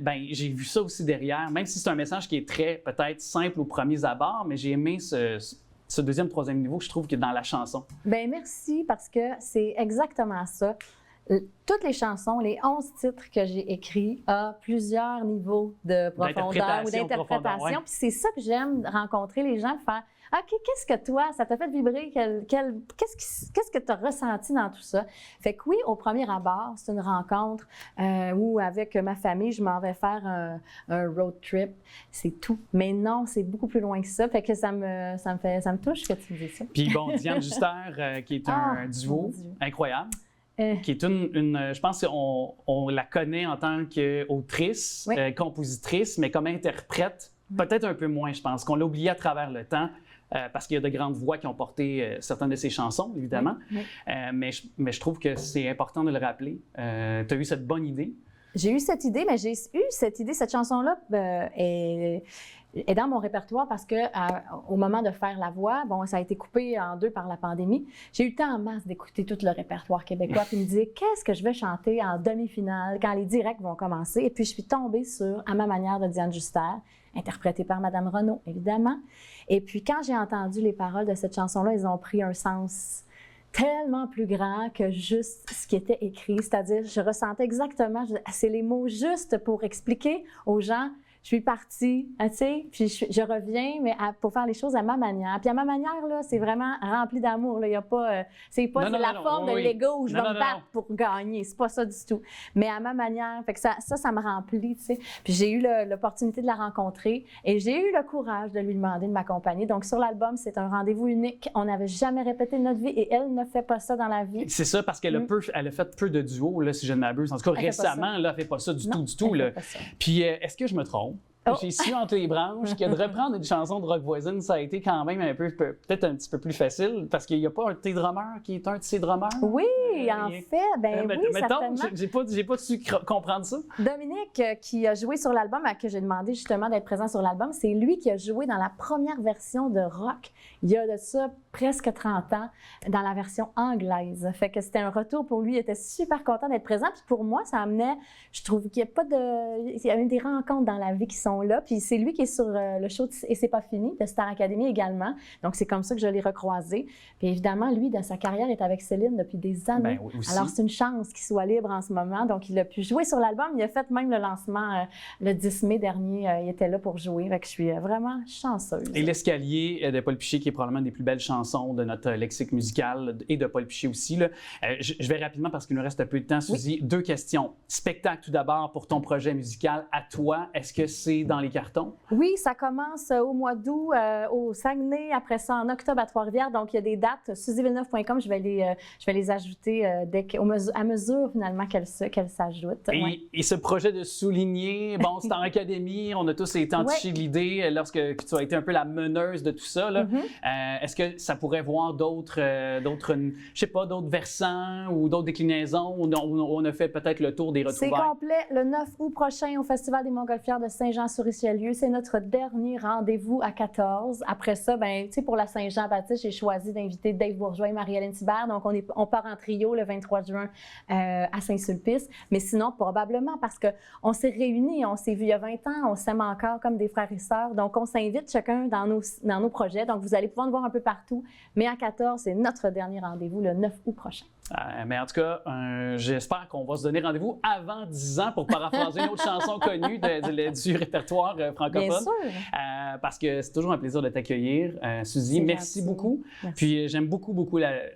j'ai vu ça aussi derrière, même si c'est un message qui est très, peut-être, simple aux premiers abords, mais j'ai aimé ce 2e, 3e niveau, je trouve, que dans la chanson. Bien, merci, parce que c'est exactement ça. Toutes les chansons, les 11 titres que j'ai écrits, ont plusieurs niveaux de profondeur ou d'interprétation. Puis c'est ça que j'aime rencontrer les gens, faire OK, qu'est-ce que toi, ça t'a fait vibrer? Qu'est-ce que tu as ressenti dans tout ça? Fait que oui, au premier abord, c'est une rencontre où avec ma famille, je m'en vais faire un road trip. C'est tout. Mais non, c'est beaucoup plus loin que ça. Fait que ça me touche que tu me dises ça. Puis bon, Diane Juster, qui est un duo incroyable. Qui est je pense qu'on la connaît en tant qu'autrice, compositrice, mais comme interprète, peut-être un peu moins, je pense, qu'on l'a oublié à travers le temps, parce qu'il y a de grandes voix qui ont porté certaines de ses chansons, évidemment. Mais je trouve que c'est important de le rappeler. Tu as eu cette bonne idée. J'ai eu cette idée, mais cette chanson-là est dans mon répertoire parce que au moment de faire la voix, bon, ça a été coupé en deux par la pandémie. J'ai eu le temps en masse d'écouter tout le répertoire québécois puis me dire qu'est-ce que je vais chanter en demi-finale quand les directs vont commencer. Et puis je suis tombée sur À ma manière de Diane Juster, interprétée par Madame Renaud, évidemment. Et puis quand j'ai entendu les paroles de cette chanson-là, elles ont pris un sens tellement plus grand que juste ce qui était écrit. C'est-à-dire, je ressentais exactement, c'est les mots justes pour expliquer aux gens. Je suis partie, tu sais, puis je reviens, mais pour faire les choses à ma manière. Puis à ma manière, là, c'est vraiment rempli d'amour. Il y a pas, c'est pas la forme de l'ego où je vais me battre pour gagner. C'est pas ça du tout. Mais à ma manière, fait que ça me remplit, tu sais. Puis j'ai eu l'opportunité de la rencontrer et j'ai eu le courage de lui demander de m'accompagner. Donc sur l'album, c'est un rendez-vous unique. On n'avait jamais répété de notre vie et elle ne fait pas ça dans la vie. C'est ça, parce qu'elle a fait peu de duos, là, si je ne m'abuse. En tout cas, récemment, là, elle ne fait pas ça du tout. Là. Puis est-ce que je me trompe? J'ai su entre les branches que de reprendre une chanson de Rock Voisine, ça a été quand même peut-être un petit peu plus facile parce qu'il n'y a pas un de tes drummers qui est un de ses drummers. Oui, en fait, oui, certainement. J'ai pas su comprendre ça. Dominique, qui a joué sur l'album, à qui j'ai demandé justement d'être présent sur l'album, c'est lui qui a joué dans la première version de Rock, il y a de ça presque 30 ans, dans la version anglaise. Fait que c'était un retour pour lui, il était super content d'être présent. Puis pour moi, ça amenait, je trouve qu'il y a des rencontres dans la vie qui sont là. Puis c'est lui qui est sur le show Et c'est pas fini de Star Academy également. Donc c'est comme ça que je l'ai recroisé. Puis évidemment, lui, dans sa carrière, est avec Céline depuis des années. Ben, oui, alors c'est une chance qu'il soit libre en ce moment. Donc il a pu jouer sur l'album. Il a fait même le lancement le 10 mai dernier. Il était là pour jouer. Fait que je suis vraiment chanceuse. Et L'Escalier de Paul Piché, qui est probablement une des plus belles chansons de notre lexique musical et de Paul Piché aussi. Là. Je vais rapidement parce qu'il nous reste un peu de temps, Suzy. Oui. 2 questions. Spectacle tout d'abord pour ton projet musical à toi. Est-ce que c'est dans les cartons? Oui, ça commence au mois d'août au Saguenay, après ça en octobre à Trois-Rivières. Donc, il y a des dates. SuzyVilleneuve.com, je vais les ajouter à mesure finalement qu'elles s'ajoutent. Et ce projet de souligner, bon, c'est en académie, on a tous été entichés de l'idée lorsque tu as été un peu la meneuse de tout ça. Là. Est-ce que ça pourrait voir d'autres versants ou d'autres déclinaisons où on a fait peut-être le tour des retrouvailles? C'est complet le 9 août prochain au Festival des Montgolfières de Saint-Jean-sur-Richelieu. C'est notre dernier rendez-vous à 14. Après ça, ben, tu sais, pour la Saint-Jean-Baptiste, j'ai choisi d'inviter Dave Bourgeois et Marie-Hélène Thibert. Donc, on part en trio le 23 juin à Saint-Sulpice. Mais sinon, probablement parce qu'on s'est réunis, on s'est vus il y a 20 ans, on s'aime encore comme des frères et sœurs. Donc, on s'invite chacun dans nos projets. Donc, vous allez pouvoir nous voir un peu partout. Mais à 14, c'est notre dernier rendez-vous le 9 août prochain. Mais en tout cas, j'espère qu'on va se donner rendez-vous avant 10 ans pour paraphraser une autre chanson connue du répertoire francophone. Bien sûr. Parce que c'est toujours un plaisir de t'accueillir, Suzy. Merci beaucoup. Merci. Puis j'aime beaucoup,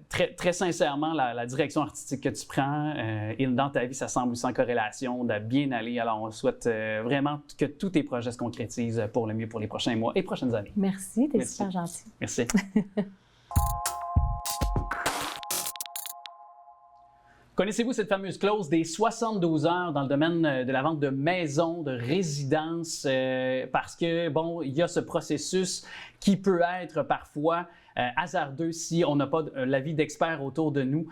très, très sincèrement la direction artistique que tu prends. Et dans ta vie, ça semble aussi en corrélation de bien aller. Alors, on souhaite vraiment que tous tes projets se concrétisent pour le mieux pour les prochains mois et prochaines années. Merci, t'es super gentil. Merci. Connaissez-vous cette fameuse clause des 72 heures dans le domaine de la vente de maisons, de résidences? Parce que, bon, il y a ce processus qui peut être parfois hasardeux si on n'a pas l'avis d'experts autour de nous.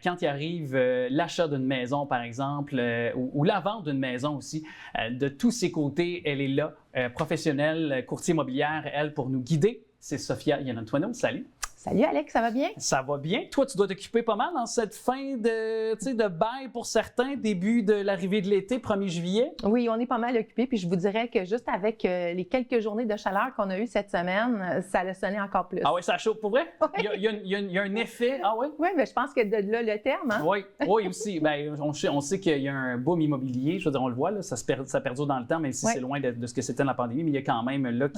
Quand il arrive l'achat d'une maison, par exemple, ou la vente d'une maison aussi, de tous ses côtés, elle est là, professionnelle, courtier immobilière, elle, pour nous guider. C'est Sophia Iannantuono. Salut! Salut Alex, ça va bien? Ça va bien. Toi, tu dois t'occuper pas mal dans cette fin de bail pour certains, début de l'arrivée de l'été, 1er juillet. Oui, on est pas mal occupés. Puis je vous dirais que juste avec les quelques journées de chaleur qu'on a eues cette semaine, ça a sonné encore plus. Ah oui, ça chauffe. Pour vrai? Oui. Il y a un effet. Ah oui? Oui, mais je pense que de là, le terme. Hein? Oui, aussi. Ben, on sait qu'il y a un boom immobilier. Je veux dire, on le voit, là, ça perdure dans le temps, même si c'est loin de ce que c'était dans la pandémie. Mais il y a quand même là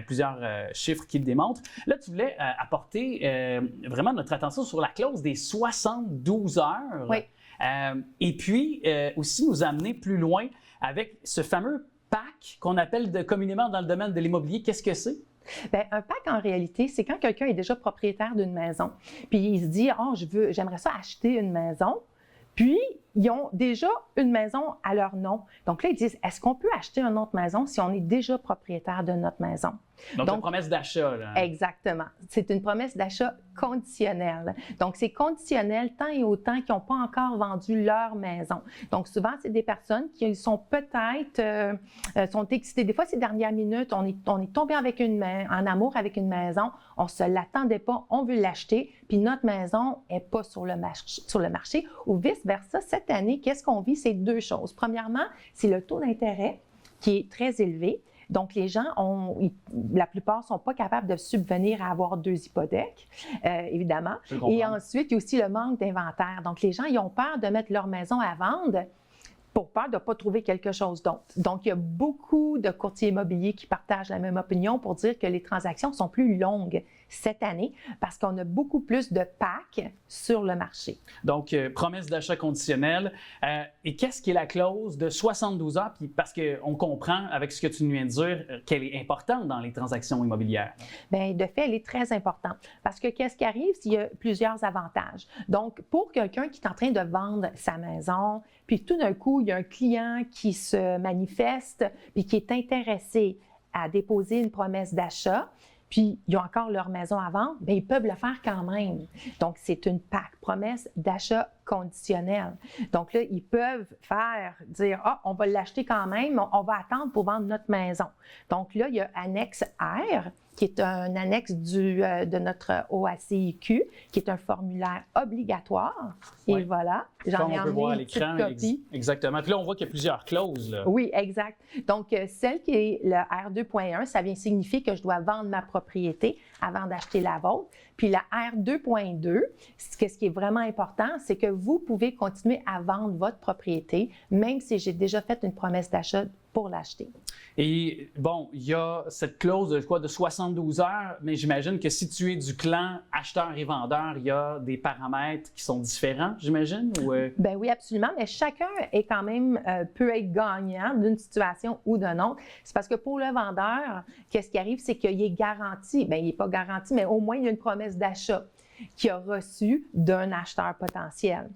plusieurs chiffres qui le démontrent. Là, tu voulais apporter vraiment notre attention sur la clause des 72 heures. Oui. Et puis, aussi nous amener plus loin avec ce fameux PAC qu'on appelle communément dans le domaine de l'immobilier. Qu'est-ce que c'est? Bien, un PAC, en réalité, c'est quand quelqu'un est déjà propriétaire d'une maison. Puis il se dit, j'aimerais ça acheter une maison. Puis, ils ont déjà une maison à leur nom. Donc là, ils disent, est-ce qu'on peut acheter une autre maison si on est déjà propriétaire de notre maison? Donc une promesse d'achat, là. Exactement. C'est une promesse d'achat conditionnelle. Donc, c'est conditionnel tant et autant qu'ils n'ont pas encore vendu leur maison. Donc, souvent, c'est des personnes qui sont peut-être, sont excitées. Des fois, c'est dernière minute, on est tombé en amour avec une maison, on ne se l'attendait pas, on veut l'acheter, puis notre maison n'est pas sur le marché ou vice-versa. Cette année, qu'est-ce qu'on vit? C'est deux choses. Premièrement, c'est le taux d'intérêt qui est très élevé. Donc, les gens, la plupart ne sont pas capables de subvenir à avoir 2 hypothèques, évidemment. Et ensuite, il y a aussi le manque d'inventaire. Donc, les gens, ils ont peur de mettre leur maison à vendre pour peur de ne pas trouver quelque chose d'autre. Donc, il y a beaucoup de courtiers immobiliers qui partagent la même opinion pour dire que les transactions sont plus longues cette année parce qu'on a beaucoup plus de packs sur le marché. Donc, promesse d'achat conditionnelle. Et qu'est-ce qui est la clause de 72 heures? Puis parce qu'on comprend, avec ce que tu viens de dire, qu'elle est importante dans les transactions immobilières. Bien, de fait, elle est très importante. Parce que qu'est-ce qui arrive? Il y a plusieurs avantages. Donc, pour quelqu'un qui est en train de vendre sa maison, puis tout d'un coup, il y a un client qui se manifeste, puis qui est intéressé à déposer une promesse d'achat, puis ils ont encore leur maison à vendre, bien, ils peuvent le faire quand même. Donc, c'est une PAC, promesse d'achat conditionnelle. Donc là, ils peuvent dire, on va l'acheter quand même, on va attendre pour vendre notre maison. Donc là, il y a annexe R, qui est un annexe de notre OACIQ, qui est un formulaire obligatoire. Oui. Et voilà, j'en ai emmené une petite copie. Exactement. Puis là, on voit qu'il y a plusieurs clauses, là. Oui, exact. Donc, celle qui est le R2.1, ça vient signifier que je dois vendre ma propriété avant d'acheter la vôtre. Puis la R2.2, ce qui est vraiment important, c'est que vous pouvez continuer à vendre votre propriété, même si j'ai déjà fait une promesse d'achat pour l'acheter. Et bon, il y a cette clause de 72 heures, mais j'imagine que si tu es du clan acheteur et vendeur, il y a des paramètres qui sont différents, j'imagine? Ben oui, absolument, mais chacun est quand même peut être gagnant d'une situation ou d'une autre. C'est parce que pour le vendeur, qu'est-ce qui arrive, c'est qu'il est garanti, bien, il n'est pas garanti, mais au moins il y a une promesse d'achat qu'il a reçue d'un acheteur potentiel.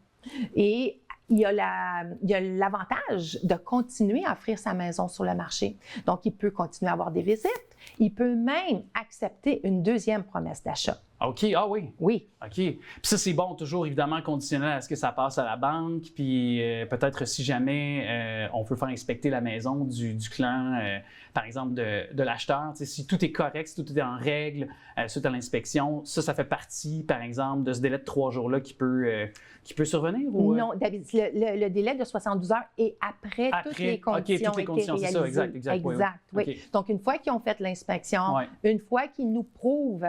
Et il y a l'avantage de continuer à offrir sa maison sur le marché. Donc, il peut continuer à avoir des visites. Il peut même accepter une deuxième promesse d'achat. OK, ah oui. Oui. OK. Puis ça, c'est bon, toujours évidemment conditionnel à ce que ça passe à la banque. Puis peut-être si jamais on veut faire inspecter la maison du clan, par exemple, de l'acheteur. Si tout est correct, si tout est en règle suite à l'inspection, ça fait partie, par exemple, de ce délai de 3 jours-là qui peut survenir? Ou, Non, David, le délai de 72 heures est après toutes les conditions toutes les conditions, été c'est ça, réalisées. exact. Oui. Okay. Donc, une fois qu'ils ont fait l'inspection, une fois qu'ils nous prouvent,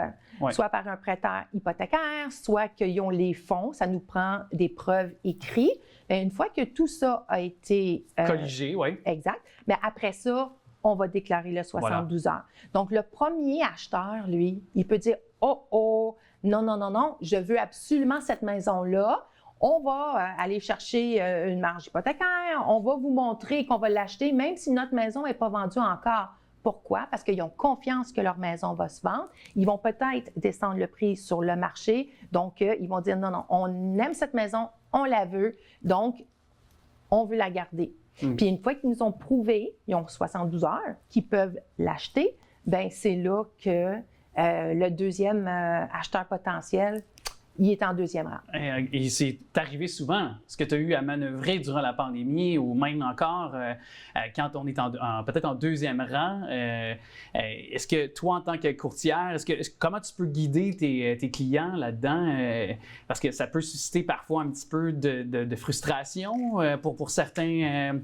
soit par un prêteur hypothécaire, soit qu'ils ont les fonds, ça nous prend des preuves écrites. Bien, une fois que tout ça a été... colligé, oui. Exact. Mais après ça, on va déclarer le 72 heures. Donc, le premier acheteur, lui, il peut dire « Oh, non, je veux absolument cette maison-là. On va aller chercher une marge hypothécaire. On va vous montrer qu'on va l'acheter, même si notre maison n'est pas vendue encore. » Pourquoi? Parce qu'ils ont confiance que leur maison va se vendre. Ils vont peut-être descendre le prix sur le marché. Donc, ils vont dire non, on aime cette maison, on la veut, donc on veut la garder. Puis une fois qu'ils nous ont prouvé, ils ont 72 heures, qu'ils peuvent l'acheter, bien c'est là que le deuxième acheteur potentiel, il est en deuxième rang. Et c'est arrivé souvent, ce que tu as eu à manœuvrer durant la pandémie ou même encore quand on est peut-être en deuxième rang. Est-ce que toi, en tant que courtière, comment tu peux guider tes clients là-dedans? Parce que ça peut susciter parfois un petit peu de frustration pour certains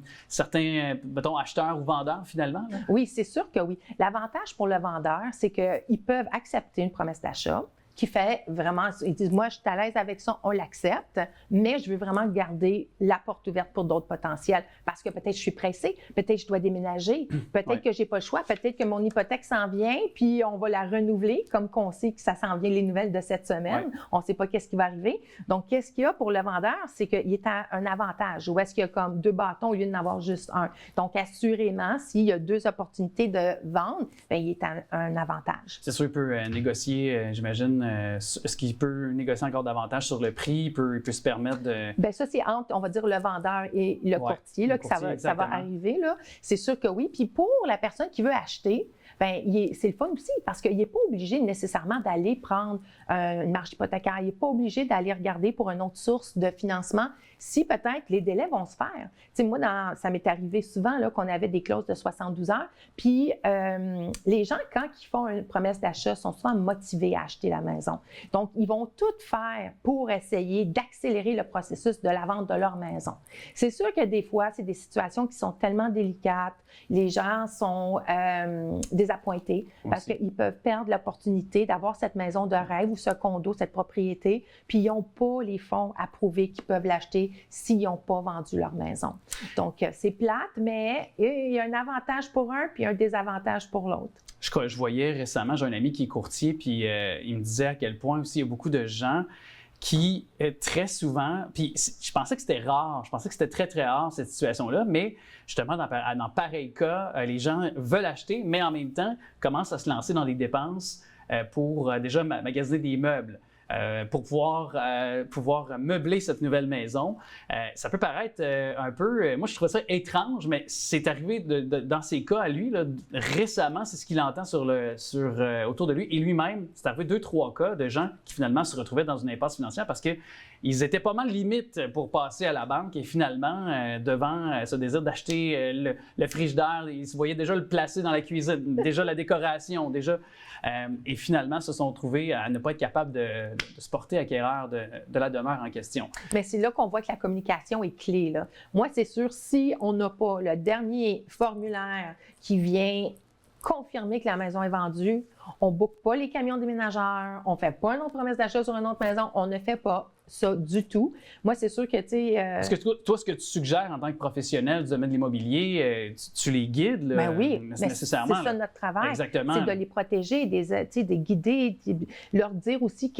mettons, acheteurs ou vendeurs finalement. Là. Oui, c'est sûr que oui. L'avantage pour le vendeur, c'est qu'ils peuvent accepter une promesse d'achat qui fait vraiment, ils disent, moi, je suis à l'aise avec ça, on l'accepte, mais je veux vraiment garder la porte ouverte pour d'autres potentiels parce que peut-être je suis pressée, peut-être je dois déménager, peut-être que j'ai pas le choix, peut-être que mon hypothèque s'en vient, puis on va la renouveler, comme qu'on sait que ça s'en vient les nouvelles de cette semaine, on ne sait pas qu'est-ce qui va arriver. Donc, qu'est-ce qu'il y a pour le vendeur, c'est qu'il est à un avantage, ou est-ce qu'il y a comme 2 bâtons au lieu d'en avoir juste un. Donc, assurément, s'il y a 2 opportunités de vendre, bien, il est à un avantage. C'est sûr, il peut négocier, j'imagine, est-ce qu'il peut négocier encore davantage sur le prix? Il peut se permettre de... Bien, ça, c'est entre, on va dire, le vendeur et le courtier, là, le que courtier, ça va arriver. Là. C'est sûr que oui. Puis pour la personne qui veut acheter, bien, c'est le fun aussi parce qu'il n'est pas obligé nécessairement d'aller prendre une marge hypothécaire. Il n'est pas obligé d'aller regarder pour une autre source de financement si peut-être les délais vont se faire. Tu sais, moi, ça m'est arrivé souvent là, qu'on avait des clauses de 72 heures. Puis les gens, quand ils font une promesse d'achat, sont souvent motivés à acheter la maison. Donc, ils vont tout faire pour essayer d'accélérer le processus de la vente de leur maison. C'est sûr que des fois, c'est des situations qui sont tellement délicates. Les gens sont désappointés parce qu'ils peuvent perdre l'opportunité d'avoir cette maison de rêve ou ce condo, cette propriété, puis ils n'ont pas les fonds à prouver qu'ils peuvent l'acheter s'ils n'ont pas vendu leur maison. Donc, c'est plate, mais il y a un avantage pour un puis un désavantage pour l'autre. Je voyais récemment, j'ai un ami qui est courtier, puis il me disait à quel point aussi il y a beaucoup de gens qui, très souvent, puis je pensais que c'était rare, je pensais que c'était très, très rare cette situation-là, mais justement, dans pareil cas, les gens veulent acheter, mais en même temps, commencent à se lancer dans des dépenses pour déjà magasiner des meubles. Pour pouvoir meubler cette nouvelle maison. Ça peut paraître un peu... moi, je trouve ça étrange, mais c'est arrivé dans ces cas à lui, là, récemment, c'est ce qu'il entend autour de lui. Et lui-même, c'est arrivé 2-3 cas de gens qui finalement se retrouvaient dans une impasse financière parce qu'ils étaient pas mal limite pour passer à la banque et finalement, devant ce désir d'acheter le frigidaire, ils se voyaient déjà le placer dans la cuisine, déjà la décoration, et finalement se sont trouvés à ne pas être capables de se porter acquéreur de la demeure en question. Mais c'est là qu'on voit que la communication est clé, là. Moi, c'est sûr, si on n'a pas le dernier formulaire qui vient confirmer que la maison est vendue, on ne book pas les camions déménageurs, on ne fait pas une autre promesse d'achat sur une autre maison, on ne fait pas ça du tout. Moi, c'est sûr que, tu sais... Est-ce que toi, ce que tu suggères en tant que professionnel du domaine de l'immobilier, tu les guides, là, ben oui, nécessairement? C'est ça notre travail. Exactement. C'est de les protéger, de guider, leur dire aussi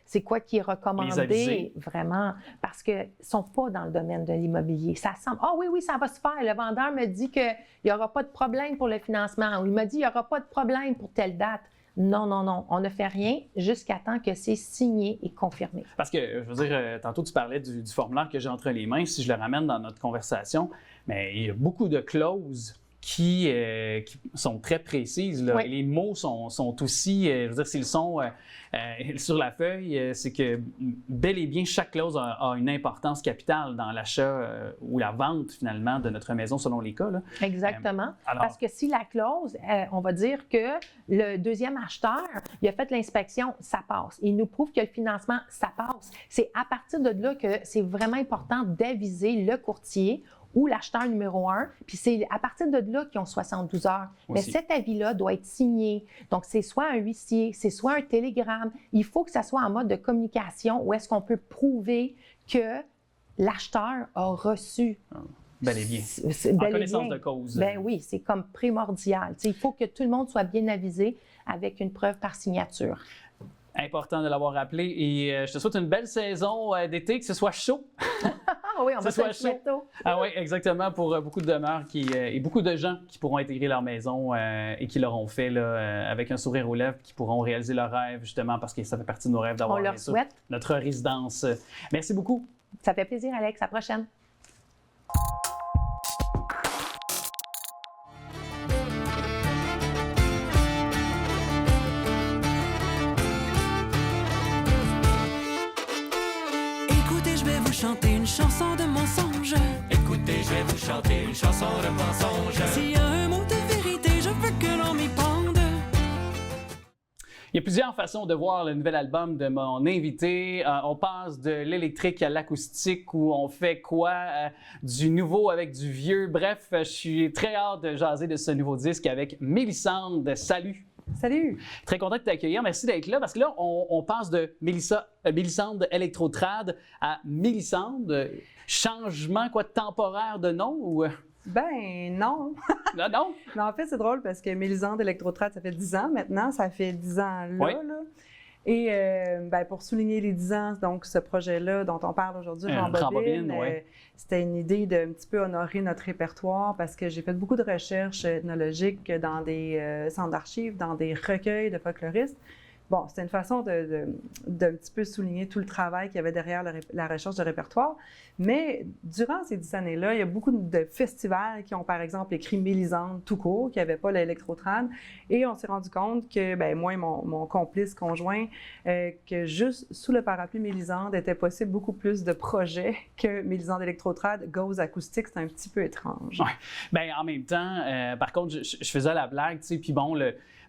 c'est quoi qui est recommandé, vraiment, parce qu'ils ne sont pas dans le domaine de l'immobilier. Ça semble, oui, ça va se faire. Le vendeur me dit qu'il n'y aura pas de problème pour le financement, ou il m'a dit qu'il n'y aura pas de problème pour telle date. Non. On ne fait rien jusqu'à temps que c'est signé et confirmé. Parce que, je veux dire, tantôt, tu parlais du formulaire que j'ai entre les mains. Si je le ramène dans notre conversation, mais il y a beaucoup de clauses qui sont très précises. Là. Oui. Et les mots sont aussi, je veux dire, s'ils sont sur la feuille, c'est que bel et bien, chaque clause a une importance capitale dans l'achat ou la vente, finalement, de notre maison, selon les cas. Là. Exactement. Alors, parce que si la clause, on va dire que le deuxième acheteur, il a fait l'inspection, ça passe. Il nous prouve que le financement, ça passe. C'est à partir de là que c'est vraiment important d'aviser le courtier ou l'acheteur numéro 1, puis c'est à partir de là qu'ils ont 72 heures. Aussi. Mais cet avis-là doit être signé. Donc, c'est soit un huissier, c'est soit un télégramme. Il faut que ça soit en mode de communication où est-ce qu'on peut prouver que l'acheteur a reçu. Bel et bien. En connaissance de cause. Ben oui, c'est comme primordial. T'sais, il faut que tout le monde soit bien avisé avec une preuve par signature. Important de l'avoir rappelé. Et je te souhaite une belle saison d'été, que ce soit chaud. Ah oui, on va soit se mettre tôt. Ah oui, exactement, pour beaucoup de demeures et beaucoup de gens qui pourront intégrer leur maison et qui l'auront fait là, avec un sourire aux lèvres, qui pourront réaliser leurs rêves, justement, parce que ça fait partie de nos rêves d'avoir On leur souhaite. Notre résidence. Merci beaucoup. Ça fait plaisir, Alex. À la prochaine. Chanter une chanson de mensonge. Écoutez, je vais vous chanter une chanson de mensonge. S'il y a un mot de vérité, je veux que l'on m'y pende. Il y a plusieurs façons de voir le nouvel album de mon invité. On passe de l'électrique à l'acoustique, où on fait quoi? Du nouveau avec du vieux. Bref, je suis très hâte de jaser de ce nouveau disque avec Mélissande. Salut! Salut! Très content de t'accueillir. Merci d'être là, parce que là, on passe de Mélissande Electrotrad à Mélissande. Changement temporaire de nom ou... Ben non. Non? Mais en fait, c'est drôle parce que Mélissande Electrotrad, ça fait 10 ans maintenant. Ça fait 10 ans là. Oui. Là. Et pour souligner les 10 ans, donc ce projet-là dont on parle aujourd'hui, Jean Bobine, ouais. C'était une idée d'un petit peu honorer notre répertoire parce que j'ai fait beaucoup de recherches ethnologiques dans des centres d'archives, dans des recueils de folkloristes. bon, c'était une façon d'un petit peu souligner tout le travail qu'il y avait derrière la recherche de répertoire. Mais durant ces 10 années-là, il y a beaucoup de festivals qui ont, par exemple, écrit Mélisande tout court, qui n'avaient pas l'électrotrad. Et on s'est rendu compte que, bien, moi et mon complice conjoint, que juste sous le parapluie Mélisande était possible beaucoup plus de projets que Mélisande électrotrad. Gauze acoustique, c'est un petit peu étrange. Ouais. Bien, en même temps, par contre, je faisais la blague, tu sais, puis bon,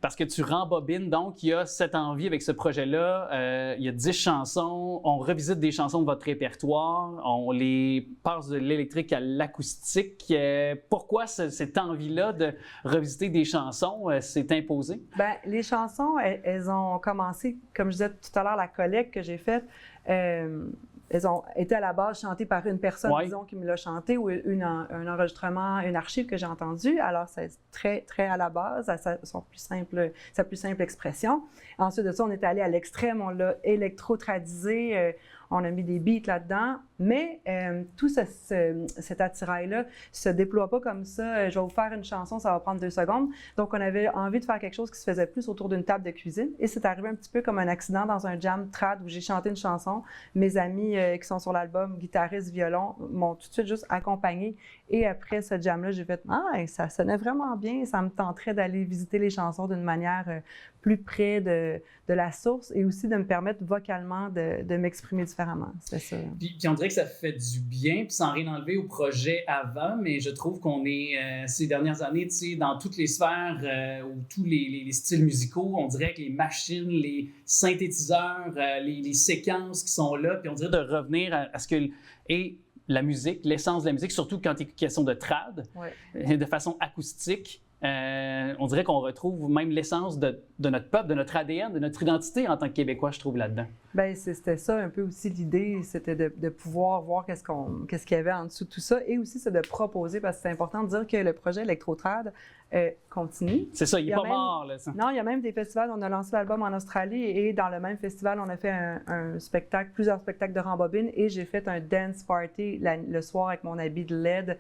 parce que tu rembobines, donc il y a cette envie avec ce projet-là, il y a 10 chansons, on revisite des chansons de votre répertoire, on les passe de l'électrique à l'acoustique. Pourquoi cette envie-là de revisiter des chansons s'est imposée? Bien, les chansons, elles ont commencé, comme je disais tout à l'heure, la collecte que j'ai faite, elles ont été à la base chantées par une personne, disons, qui me l'a chanté, ou un enregistrement, une archive que j'ai entendue. Alors, c'est très, très à la base, sa plus simple expression. Ensuite de ça, on est allé à l'extrême, on l'a électro-tradisé, on a mis des beats là-dedans, mais tout cet attirail-là se déploie pas comme ça. Je vais vous faire une chanson, ça va prendre 2 secondes. Donc, on avait envie de faire quelque chose qui se faisait plus autour d'une table de cuisine. Et c'est arrivé un petit peu comme un accident dans un jam trad où j'ai chanté une chanson. Mes amis qui sont sur l'album, guitaristes, violon, m'ont tout de suite juste accompagné. Et après ce jam-là, j'ai fait « Ah, ça sonnait vraiment bien. Ça me tenterait d'aller visiter les chansons d'une manière plus près de la source et aussi de me permettre vocalement de m'exprimer différemment. » C'était ça. Puis on dirait que ça fait du bien, puis sans rien enlever au projet avant, mais je trouve qu'on est, ces dernières années, tu sais, dans toutes les sphères ou tous les styles musicaux, on dirait que les machines, les synthétiseurs, les séquences qui sont là, puis on dirait de revenir à ce que... Et la musique, l'essence de la musique, surtout quand il est question de trad, de façon acoustique, on dirait qu'on retrouve même l'essence de notre peuple, de notre ADN, de notre identité en tant que Québécois, je trouve, là-dedans. Bien, c'était ça un peu aussi l'idée, c'était de pouvoir voir qu'est-ce qu'il y avait en dessous de tout ça, et aussi c'est de proposer, parce que c'est important de dire que le projet Electrotrad continue. C'est ça, il n'est pas mort, là. Ça. Non, il y a même des festivals, on a lancé l'album en Australie, et dans le même festival, on a fait un spectacle, plusieurs spectacles de rembobine, et j'ai fait un dance party le soir avec mon habit de LED,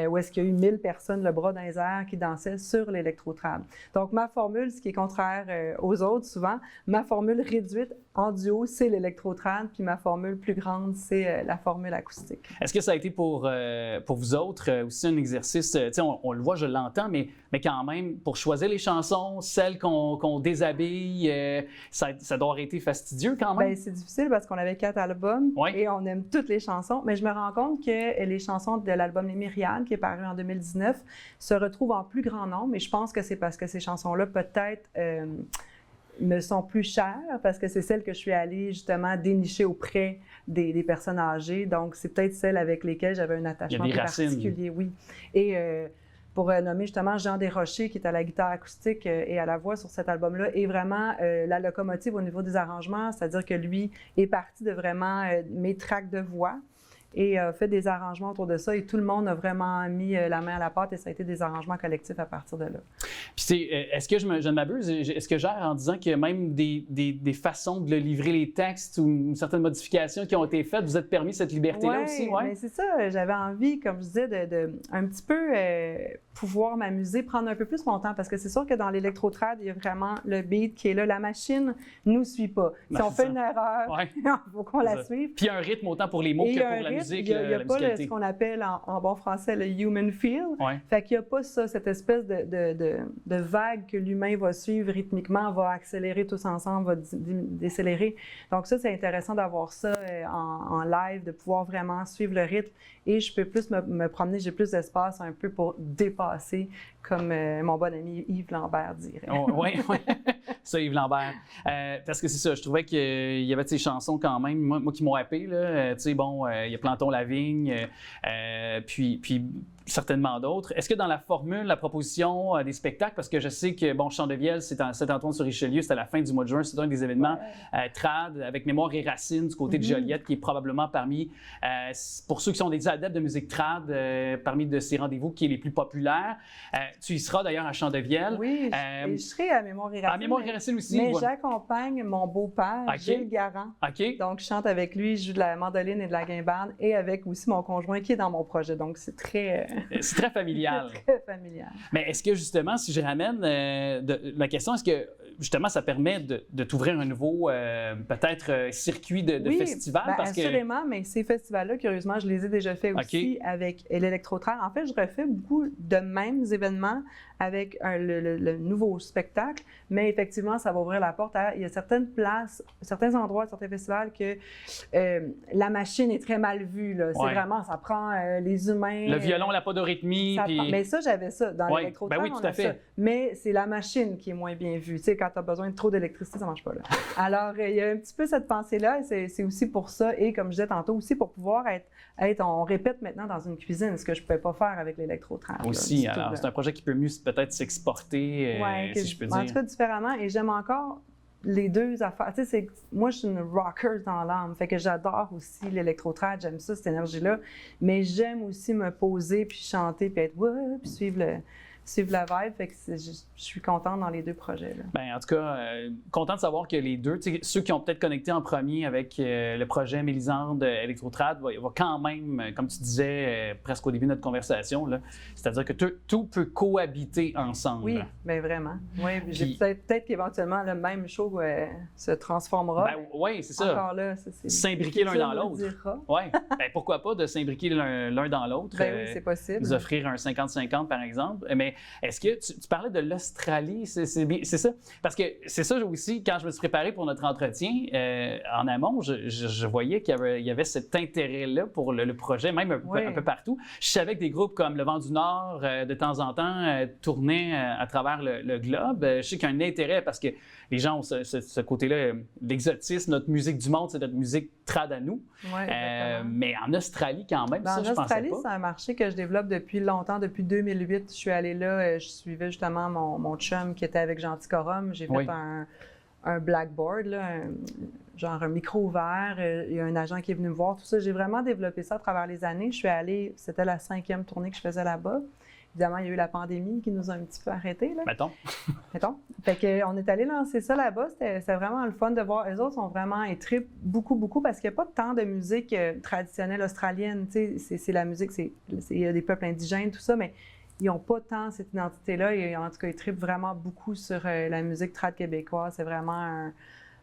où est-ce qu'il y a eu 1000 personnes, le bras dans les airs, qui dansaient sur l'Electrotrad. Donc, ma formule, ce qui est contraire aux autres souvent, ma formule réduite en duo, c'est l'Electrotrad, puis ma formule plus grande, c'est la formule acoustique. Est-ce que ça a été pour vous autres aussi un exercice, tu sais, on le voit, je l'entends, mais quand même, pour choisir les chansons, celles qu'on déshabille, ça doit avoir été fastidieux quand même? Bien, c'est difficile parce qu'on avait 4 albums et on aime toutes les chansons, mais je me rends compte que les chansons de l'album Les Myriades, qui est paru en 2019, se retrouvent en plus grand nombre, et je pense que c'est parce que ces chansons-là, peut-être, me sont plus chères, parce que c'est celles que je suis allée justement dénicher auprès des personnes âgées. Donc, c'est peut-être celles avec lesquelles j'avais un attachement plus particulier. Oui. Et pour nommer justement Jean Desrochers, qui est à la guitare acoustique et à la voix sur cet album-là, est vraiment la locomotive au niveau des arrangements, c'est-à-dire que lui est parti de vraiment mes tracks de voix et fait des arrangements autour de ça, et tout le monde a vraiment mis la main à la pâte, et ça a été des arrangements collectifs à partir de là. Puis est-ce que je ne m'abuse? Est-ce que j'erre en disant qu'il y a même des façons de livrer les textes ou une certaine modification qui ont été faites? Vous êtes permis cette liberté-là aussi? Oui, mais c'est ça. J'avais envie, comme je disais, de un petit peu pouvoir m'amuser, prendre un peu plus mon temps, parce que c'est sûr que dans l'électrotrad, il y a vraiment le beat qui est là. La machine ne nous suit pas. Si on fait une erreur, il faut qu'on la suive. Puis il y a un rythme autant pour les mots que pour la musique. Il n'y a pas ce qu'on appelle en bon français le human feel. Fait qu'il n'y a pas ça, cette espèce de vague que l'humain va suivre rythmiquement, va accélérer tous ensemble, va décélérer. Donc ça, c'est intéressant d'avoir ça en live, de pouvoir vraiment suivre le rythme, et je peux plus me promener, j'ai plus d'espace un peu pour dépasser, comme mon bon ami Yves Lambert dirait. Oui, ça, Yves Lambert. Parce que c'est ça, je trouvais qu'il y avait de ces chansons quand même, moi qui m'ont happé, là. Tu sais, bon, il y a Plantons la vigne, puis certainement d'autres. Est-ce que dans la formule, la proposition des spectacles, parce que je sais que, bon, Chant-de-Viel, c'est à Saint-Antoine-sur-Richelieu, c'est à la fin du mois de juin, c'est un des événements trad, avec Mémoire et Racines du côté de Joliette, qui est probablement parmi, pour ceux qui sont des adeptes de musique trad, parmi de ces rendez-vous qui est les plus populaires. Tu y seras d'ailleurs à Chant-de-Viel. Oui, et je serai à Mémoire et Racines. À Mémoire et Racines aussi. Mais j'accompagne mon beau-père, Gilles Garand. Donc, je chante avec lui, je joue de la mandoline et de la guimbarde, et avec aussi mon conjoint qui est dans mon projet. Donc, c'est très... C'est très familial. Très familial. Mais est-ce que justement, si je ramène la question, est-ce que justement, ça permet de t'ouvrir un nouveau, peut-être, circuit de festival. Ben, parce assurément, mais ces festivals-là, curieusement, je les ai déjà fait aussi avec l'électro-trad. En fait, je refais beaucoup de mêmes événements avec le nouveau spectacle, mais effectivement, ça va ouvrir la porte à... Il y a certaines places, certains endroits, certains festivals que la machine est très mal vue. Là. C'est vraiment, ça prend les humains... Le violon, la podorythmie, puis... Mais ça, j'avais ça. Dans l'électro-trad, oui, tout à fait. ça. Mais c'est la machine qui est moins bien vue. Tu sais, quand tu as besoin de trop d'électricité, ça ne marche pas. Là. Alors, il y a un petit peu cette pensée-là, et c'est aussi pour ça, et comme je disais tantôt, aussi pour pouvoir être on répète maintenant dans une cuisine, ce que je ne pouvais pas faire avec l'électro-trad. Aussi, là, alors c'est un projet qui peut mieux peut-être s'exporter, si je peux dire. En tout cas, différemment, et j'aime encore les deux affaires. Tu sais, moi, je suis une rocker dans l'âme, fait que j'adore aussi l'électro-trad, j'aime ça, cette énergie-là, mais j'aime aussi me poser, puis chanter, puis être « puis suivre la vibe, fait que je suis contente dans les deux projets. Là. Bien, en tout cas, content de savoir que les deux, ceux qui ont peut-être connecté en premier avec le projet Mélisande Electro-Trad, va quand même, comme tu disais presque au début de notre conversation, là, c'est-à-dire que tout peut cohabiter ensemble. Oui, bien vraiment. Oui, peut-être qu'éventuellement le même show se transformera. Ben, oui, c'est ça. Encore là, s'imbriquer l'un dans l'autre. Oui, ben, pourquoi pas de s'imbriquer l'un dans l'autre. Ben oui, c'est possible. Nous offrir un 50-50 par exemple. Mais est-ce que tu parlais de l'Australie, c'est ça? Parce que c'est ça aussi, quand je me suis préparé pour notre entretien, en amont, je voyais qu'il y avait cet intérêt-là pour le projet, même un peu partout. Je savais que des groupes comme Le Vent du Nord, de temps en temps, tournaient à travers le globe. Je sais qu'il y a un intérêt parce que les gens ont ce côté-là, l'exotisme, notre musique du monde, c'est notre musique trad à nous. Mais en Australie, quand même, ça, je pensais pas. En Australie, c'est un marché que je développe depuis longtemps, depuis 2008. Je suis allée là, je suivais justement mon chum qui était avec Gentil Corum. J'ai fait un blackboard, là, genre un micro ouvert. Il y a un agent qui est venu me voir, tout ça. J'ai vraiment développé ça à travers les années. Je suis allée, c'était la 5e tournée que je faisais là-bas. Évidemment, il y a eu la pandémie qui nous a un petit peu arrêtés. Là. Mettons. Fait qu'on est allé lancer ça là-bas. C'était vraiment le fun de voir. Eux autres sont vraiment, ils trippent beaucoup parce qu'il n'y a pas tant de musique traditionnelle australienne. C'est la musique, il y a des peuples indigènes, tout ça, mais ils n'ont pas tant cette identité-là. Et en tout cas, ils trippent vraiment beaucoup sur la musique trad québécoise. C'est vraiment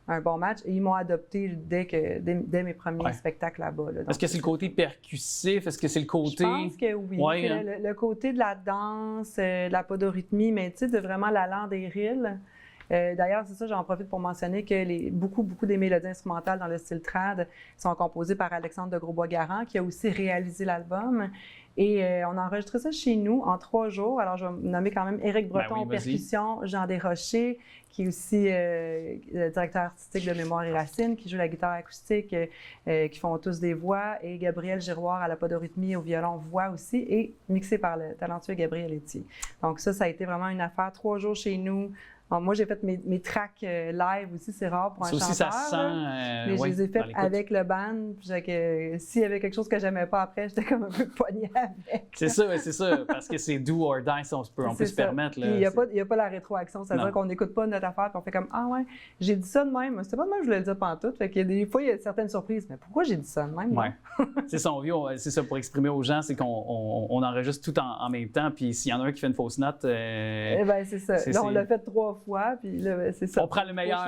un bon match. Et ils m'ont adopté dès mes premiers spectacles là-bas. Là. Est-ce que c'est le côté percussif? Est-ce que c'est le côté... Je pense que oui. Ouais, hein? Le côté de la danse, de la podorythmie, mais tu sais, de vraiment la langue des rilles. D'ailleurs, c'est ça, j'en profite pour mentionner que beaucoup des mélodies instrumentales dans le style trad sont composées par Alexandre de Grosbois-Garand, qui a aussi réalisé l'album. Et on a enregistré ça chez nous en 3 jours. Alors, je vais nommer quand même Éric Breton aux percussions, Jean Desrochers, qui est aussi directeur artistique de Mémoire et Racines, qui joue la guitare acoustique, qui font tous des voix, et Gabriel Giroir à la podorythmie, au violon, voix aussi, et mixé par le talentueux Gabriel Etier. Donc ça a été vraiment une affaire. 3 jours chez nous. Alors, moi, j'ai fait mes tracks live aussi, c'est rare pour un chanteur. Ça se sent, mais je les ai fait avec le band. S'il y avait quelque chose que j'aimais pas après, j'étais comme un peu poignée avec. C'est ça, parce que c'est do or die, ça, on peut se permettre. Il n'y a pas la rétroaction, c'est-à-dire qu'on n'écoute pas notre affaire et on fait comme « Ah ouais, j'ai dit ça de même. » C'était pas de même que je voulais le dire pantoute. Fait qu'il y a des fois, il y a certaines surprises. Mais pourquoi j'ai dit ça de même? Ouais. C'est ça, c'est ça, pour exprimer aux gens, c'est qu'on enregistre tout en même temps, puis s'il y en a un qui fait une fausse note... c'est ça. Là, on l'a fait 3 fois, puis là, c'est ça. On prend la meilleure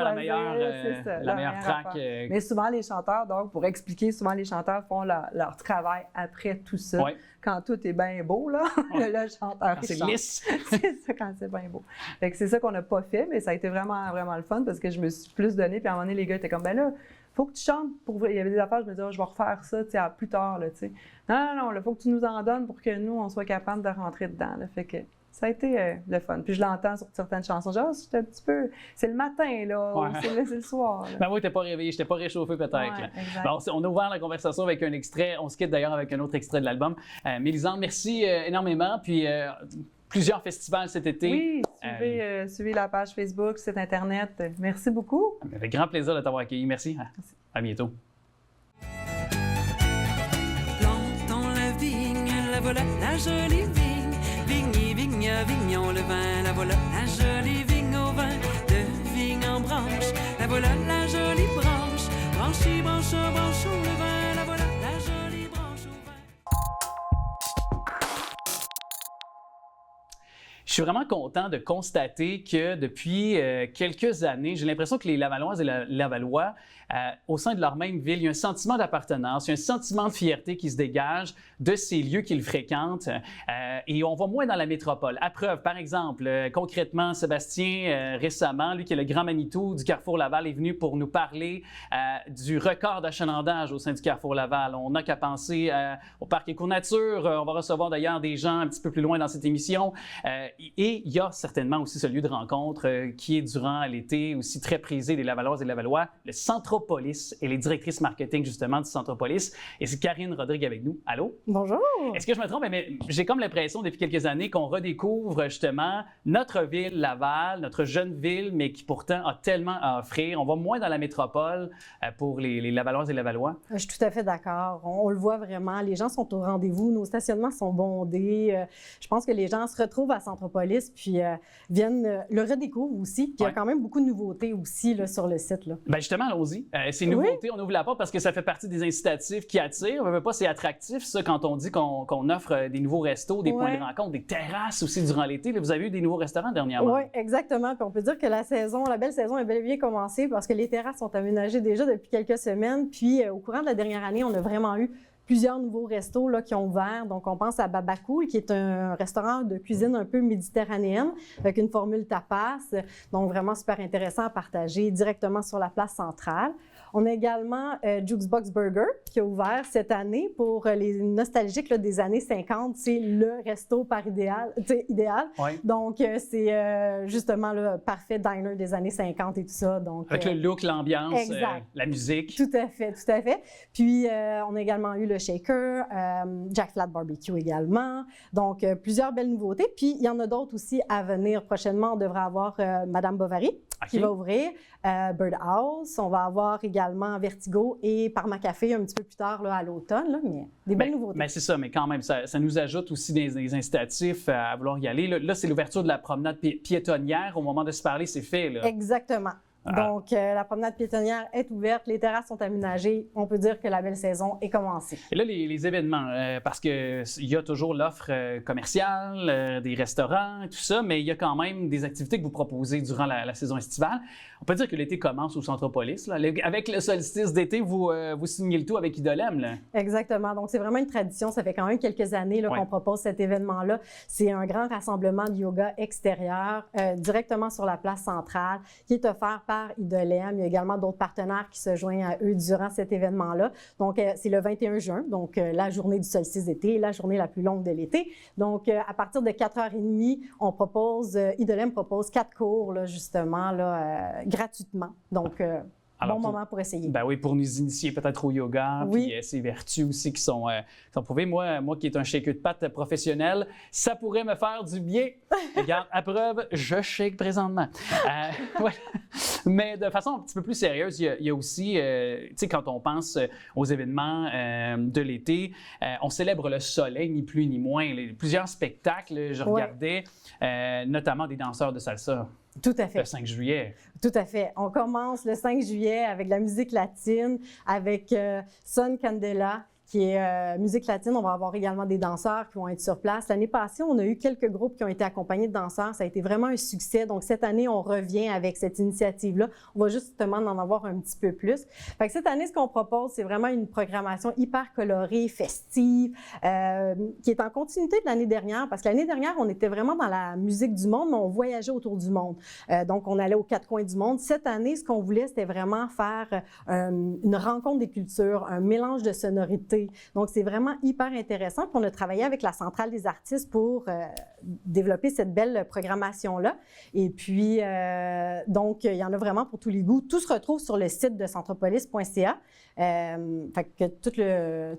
track. Mais souvent, les chanteurs, donc, pour expliquer, souvent, les chanteurs font leur travail après tout ça. Ouais. Quand tout est bien beau, là, le chanteur c'est lisse. C'est ça, quand c'est bien beau. Fait que c'est ça qu'on n'a pas fait, mais ça a été vraiment, vraiment le fun parce que je me suis plus donné, puis à un moment donné, les gars étaient comme, ben là, faut que tu chantes pour vrai. Il y avait des affaires, je me disais, je vais refaire ça, tu sais, plus tard, là, tu sais. Non, il faut que tu nous en donnes pour que nous, on soit capable de rentrer dedans, là. Fait que ça a été le fun. Puis je l'entends sur certaines chansons. Genre, c'est un petit peu... C'est le matin, là. Ouais. C'est le soir. Là. Ben oui, t'es pas réveillé. Je t'ai pas réchauffé, peut-être. Ouais, bon, on a ouvert la conversation avec un extrait. On se quitte d'ailleurs avec un autre extrait de l'album. Mélisande, merci énormément. Puis plusieurs festivals cet été. Oui, suivez la page Facebook, site Internet. Merci beaucoup. Avec grand plaisir de t'avoir accueilli. Merci. À bientôt. Plantons la vigne, la voilà, la jolie vigne. Vignon, le vin, la voilà, la jolie vigne au vin, de vigne en branche, la voilà, la jolie branche, branche, le vin, la voilà, la jolie branche au vin. suis vraiment content de constater que depuis quelques années, j'ai l'impression que les Lavalloises et Lavallois, au sein de leur même ville, il y a un sentiment d'appartenance, il y a un sentiment de fierté qui se dégage de ces lieux qu'ils fréquentent et on va moins dans la métropole. À preuve, par exemple, concrètement, Sébastien, récemment, lui qui est le grand Manitou du Carrefour Laval, est venu pour nous parler du record d'achalandage au sein du Carrefour Laval. On n'a qu'à penser au Parc Éco-Nature. On va recevoir d'ailleurs des gens un petit peu plus loin dans cette émission. Et il y a certainement aussi ce lieu de rencontre qui est durant l'été aussi très prisé des Lavalloises et Lavallois, le Centropolis, et les directrices marketing justement du Centropolis. Et c'est Karine Rodrigue avec nous. Allô? Bonjour! Est-ce que je me trompe? Mais j'ai comme l'impression depuis quelques années qu'on redécouvre justement notre ville, Laval, notre jeune ville, mais qui pourtant a tellement à offrir. On va moins dans la métropole pour les Lavalloises et Lavallois. Je suis tout à fait d'accord. On le voit vraiment. Les gens sont au rendez-vous. Nos stationnements sont bondés. Je pense que les gens se retrouvent à Centropolis puis viennent le redécouvrent aussi. Puis il y a quand même beaucoup de nouveautés aussi là, sur le site. Là. Bien justement, allons-y. Ces nouveautés, on ouvre la porte parce que ça fait partie des incitatifs qui attirent. On ne veut pas, c'est attractif ça quand on dit qu'on offre des nouveaux restos, des points de rencontre, des terrasses aussi durant l'été. Là, vous avez eu des nouveaux restaurants dernièrement. Oui, exactement. Puis on peut dire que la belle saison est bel et bien commencée parce que les terrasses sont aménagées déjà depuis quelques semaines. Puis au courant de la dernière année, on a vraiment eu plusieurs nouveaux restos là, qui ont ouvert. Donc, on pense à Baba Cool, qui est un restaurant de cuisine un peu méditerranéenne avec une formule tapas. Donc, vraiment super intéressant à partager directement sur la place centrale. On a également Jukebox Burger qui a ouvert cette année pour les nostalgiques là, des années 50. C'est le resto par idéal. Oui. Donc, c'est justement le parfait diner des années 50 et tout ça. Donc, avec le look, l'ambiance, la musique. Tout à fait, tout à fait. Puis, on a également eu le Shaker, Jack Flat Barbecue également. Donc, plusieurs belles nouveautés. Puis, il y en a d'autres aussi à venir prochainement. On devrait avoir Madame Bovary qui va ouvrir, Birdhouse. On va avoir également Vertigo et Parma Café un petit peu plus tard là, à l'automne. Là, mais des belles nouveautés. Mais c'est ça, mais quand même, ça nous ajoute aussi des incitatifs à vouloir y aller. Là c'est l'ouverture de la promenade piétonnière. Au moment de se parler, c'est fait. Là. Exactement. Donc, la promenade piétonnière est ouverte, les terrasses sont aménagées. On peut dire que la belle saison est commencée. Et là, les événements, parce qu'il y a toujours l'offre commerciale, des restaurants, tout ça, mais il y a quand même des activités que vous proposez durant la saison estivale. On peut dire que l'été commence au Centropolis. Là. Avec le solstice d'été, vous signez le tout avec Idolem. Là. Exactement. Donc, c'est vraiment une tradition. Ça fait quand même quelques années là, qu'on propose cet événement-là. C'est un grand rassemblement de yoga extérieur directement sur la place centrale qui est offert par Idolem. Il y a également d'autres partenaires qui se joignent à eux durant cet événement-là. Donc, c'est le 21 juin, donc la journée du solstice d'été, la journée la plus longue de l'été. Donc, à partir de 4h30, Idolem propose 4 cours, là, justement, là, gratuitement. Donc, bon moment pour essayer. Ben oui, pour nous initier peut-être au yoga, puis ces vertus aussi qui sont prouvées. Moi qui est un shaker de pâte professionnel, ça pourrait me faire du bien. Regarde, à preuve, je shake présentement. Voilà. Mais de façon un petit peu plus sérieuse, il y a aussi, tu sais, quand on pense aux événements de l'été, on célèbre le soleil, ni plus ni moins. Plusieurs spectacles, je regardais, notamment des danseurs de salsa. Tout à fait. Le 5 juillet. Tout à fait. On commence le 5 juillet avec la musique latine, avec Son Candela, qui est musique latine. On va avoir également des danseurs qui vont être sur place. L'année passée, on a eu quelques groupes qui ont été accompagnés de danseurs. Ça a été vraiment un succès. Donc, cette année, on revient avec cette initiative-là. On va justement en avoir un petit peu plus. Fait que cette année, ce qu'on propose, c'est vraiment une programmation hyper colorée, festive, qui est en continuité de l'année dernière. Parce que l'année dernière, on était vraiment dans la musique du monde, mais on voyageait autour du monde. Donc, on allait aux 4 coins du monde. Cette année, ce qu'on voulait, c'était vraiment faire une rencontre des cultures, un mélange de sonorités. Donc, c'est vraiment hyper intéressant. Puis, on a travaillé avec la Centrale des artistes pour développer cette belle programmation-là. Et puis, donc, il y en a vraiment pour tous les goûts. Tout se retrouve sur le site de centropolis.ca. Fait que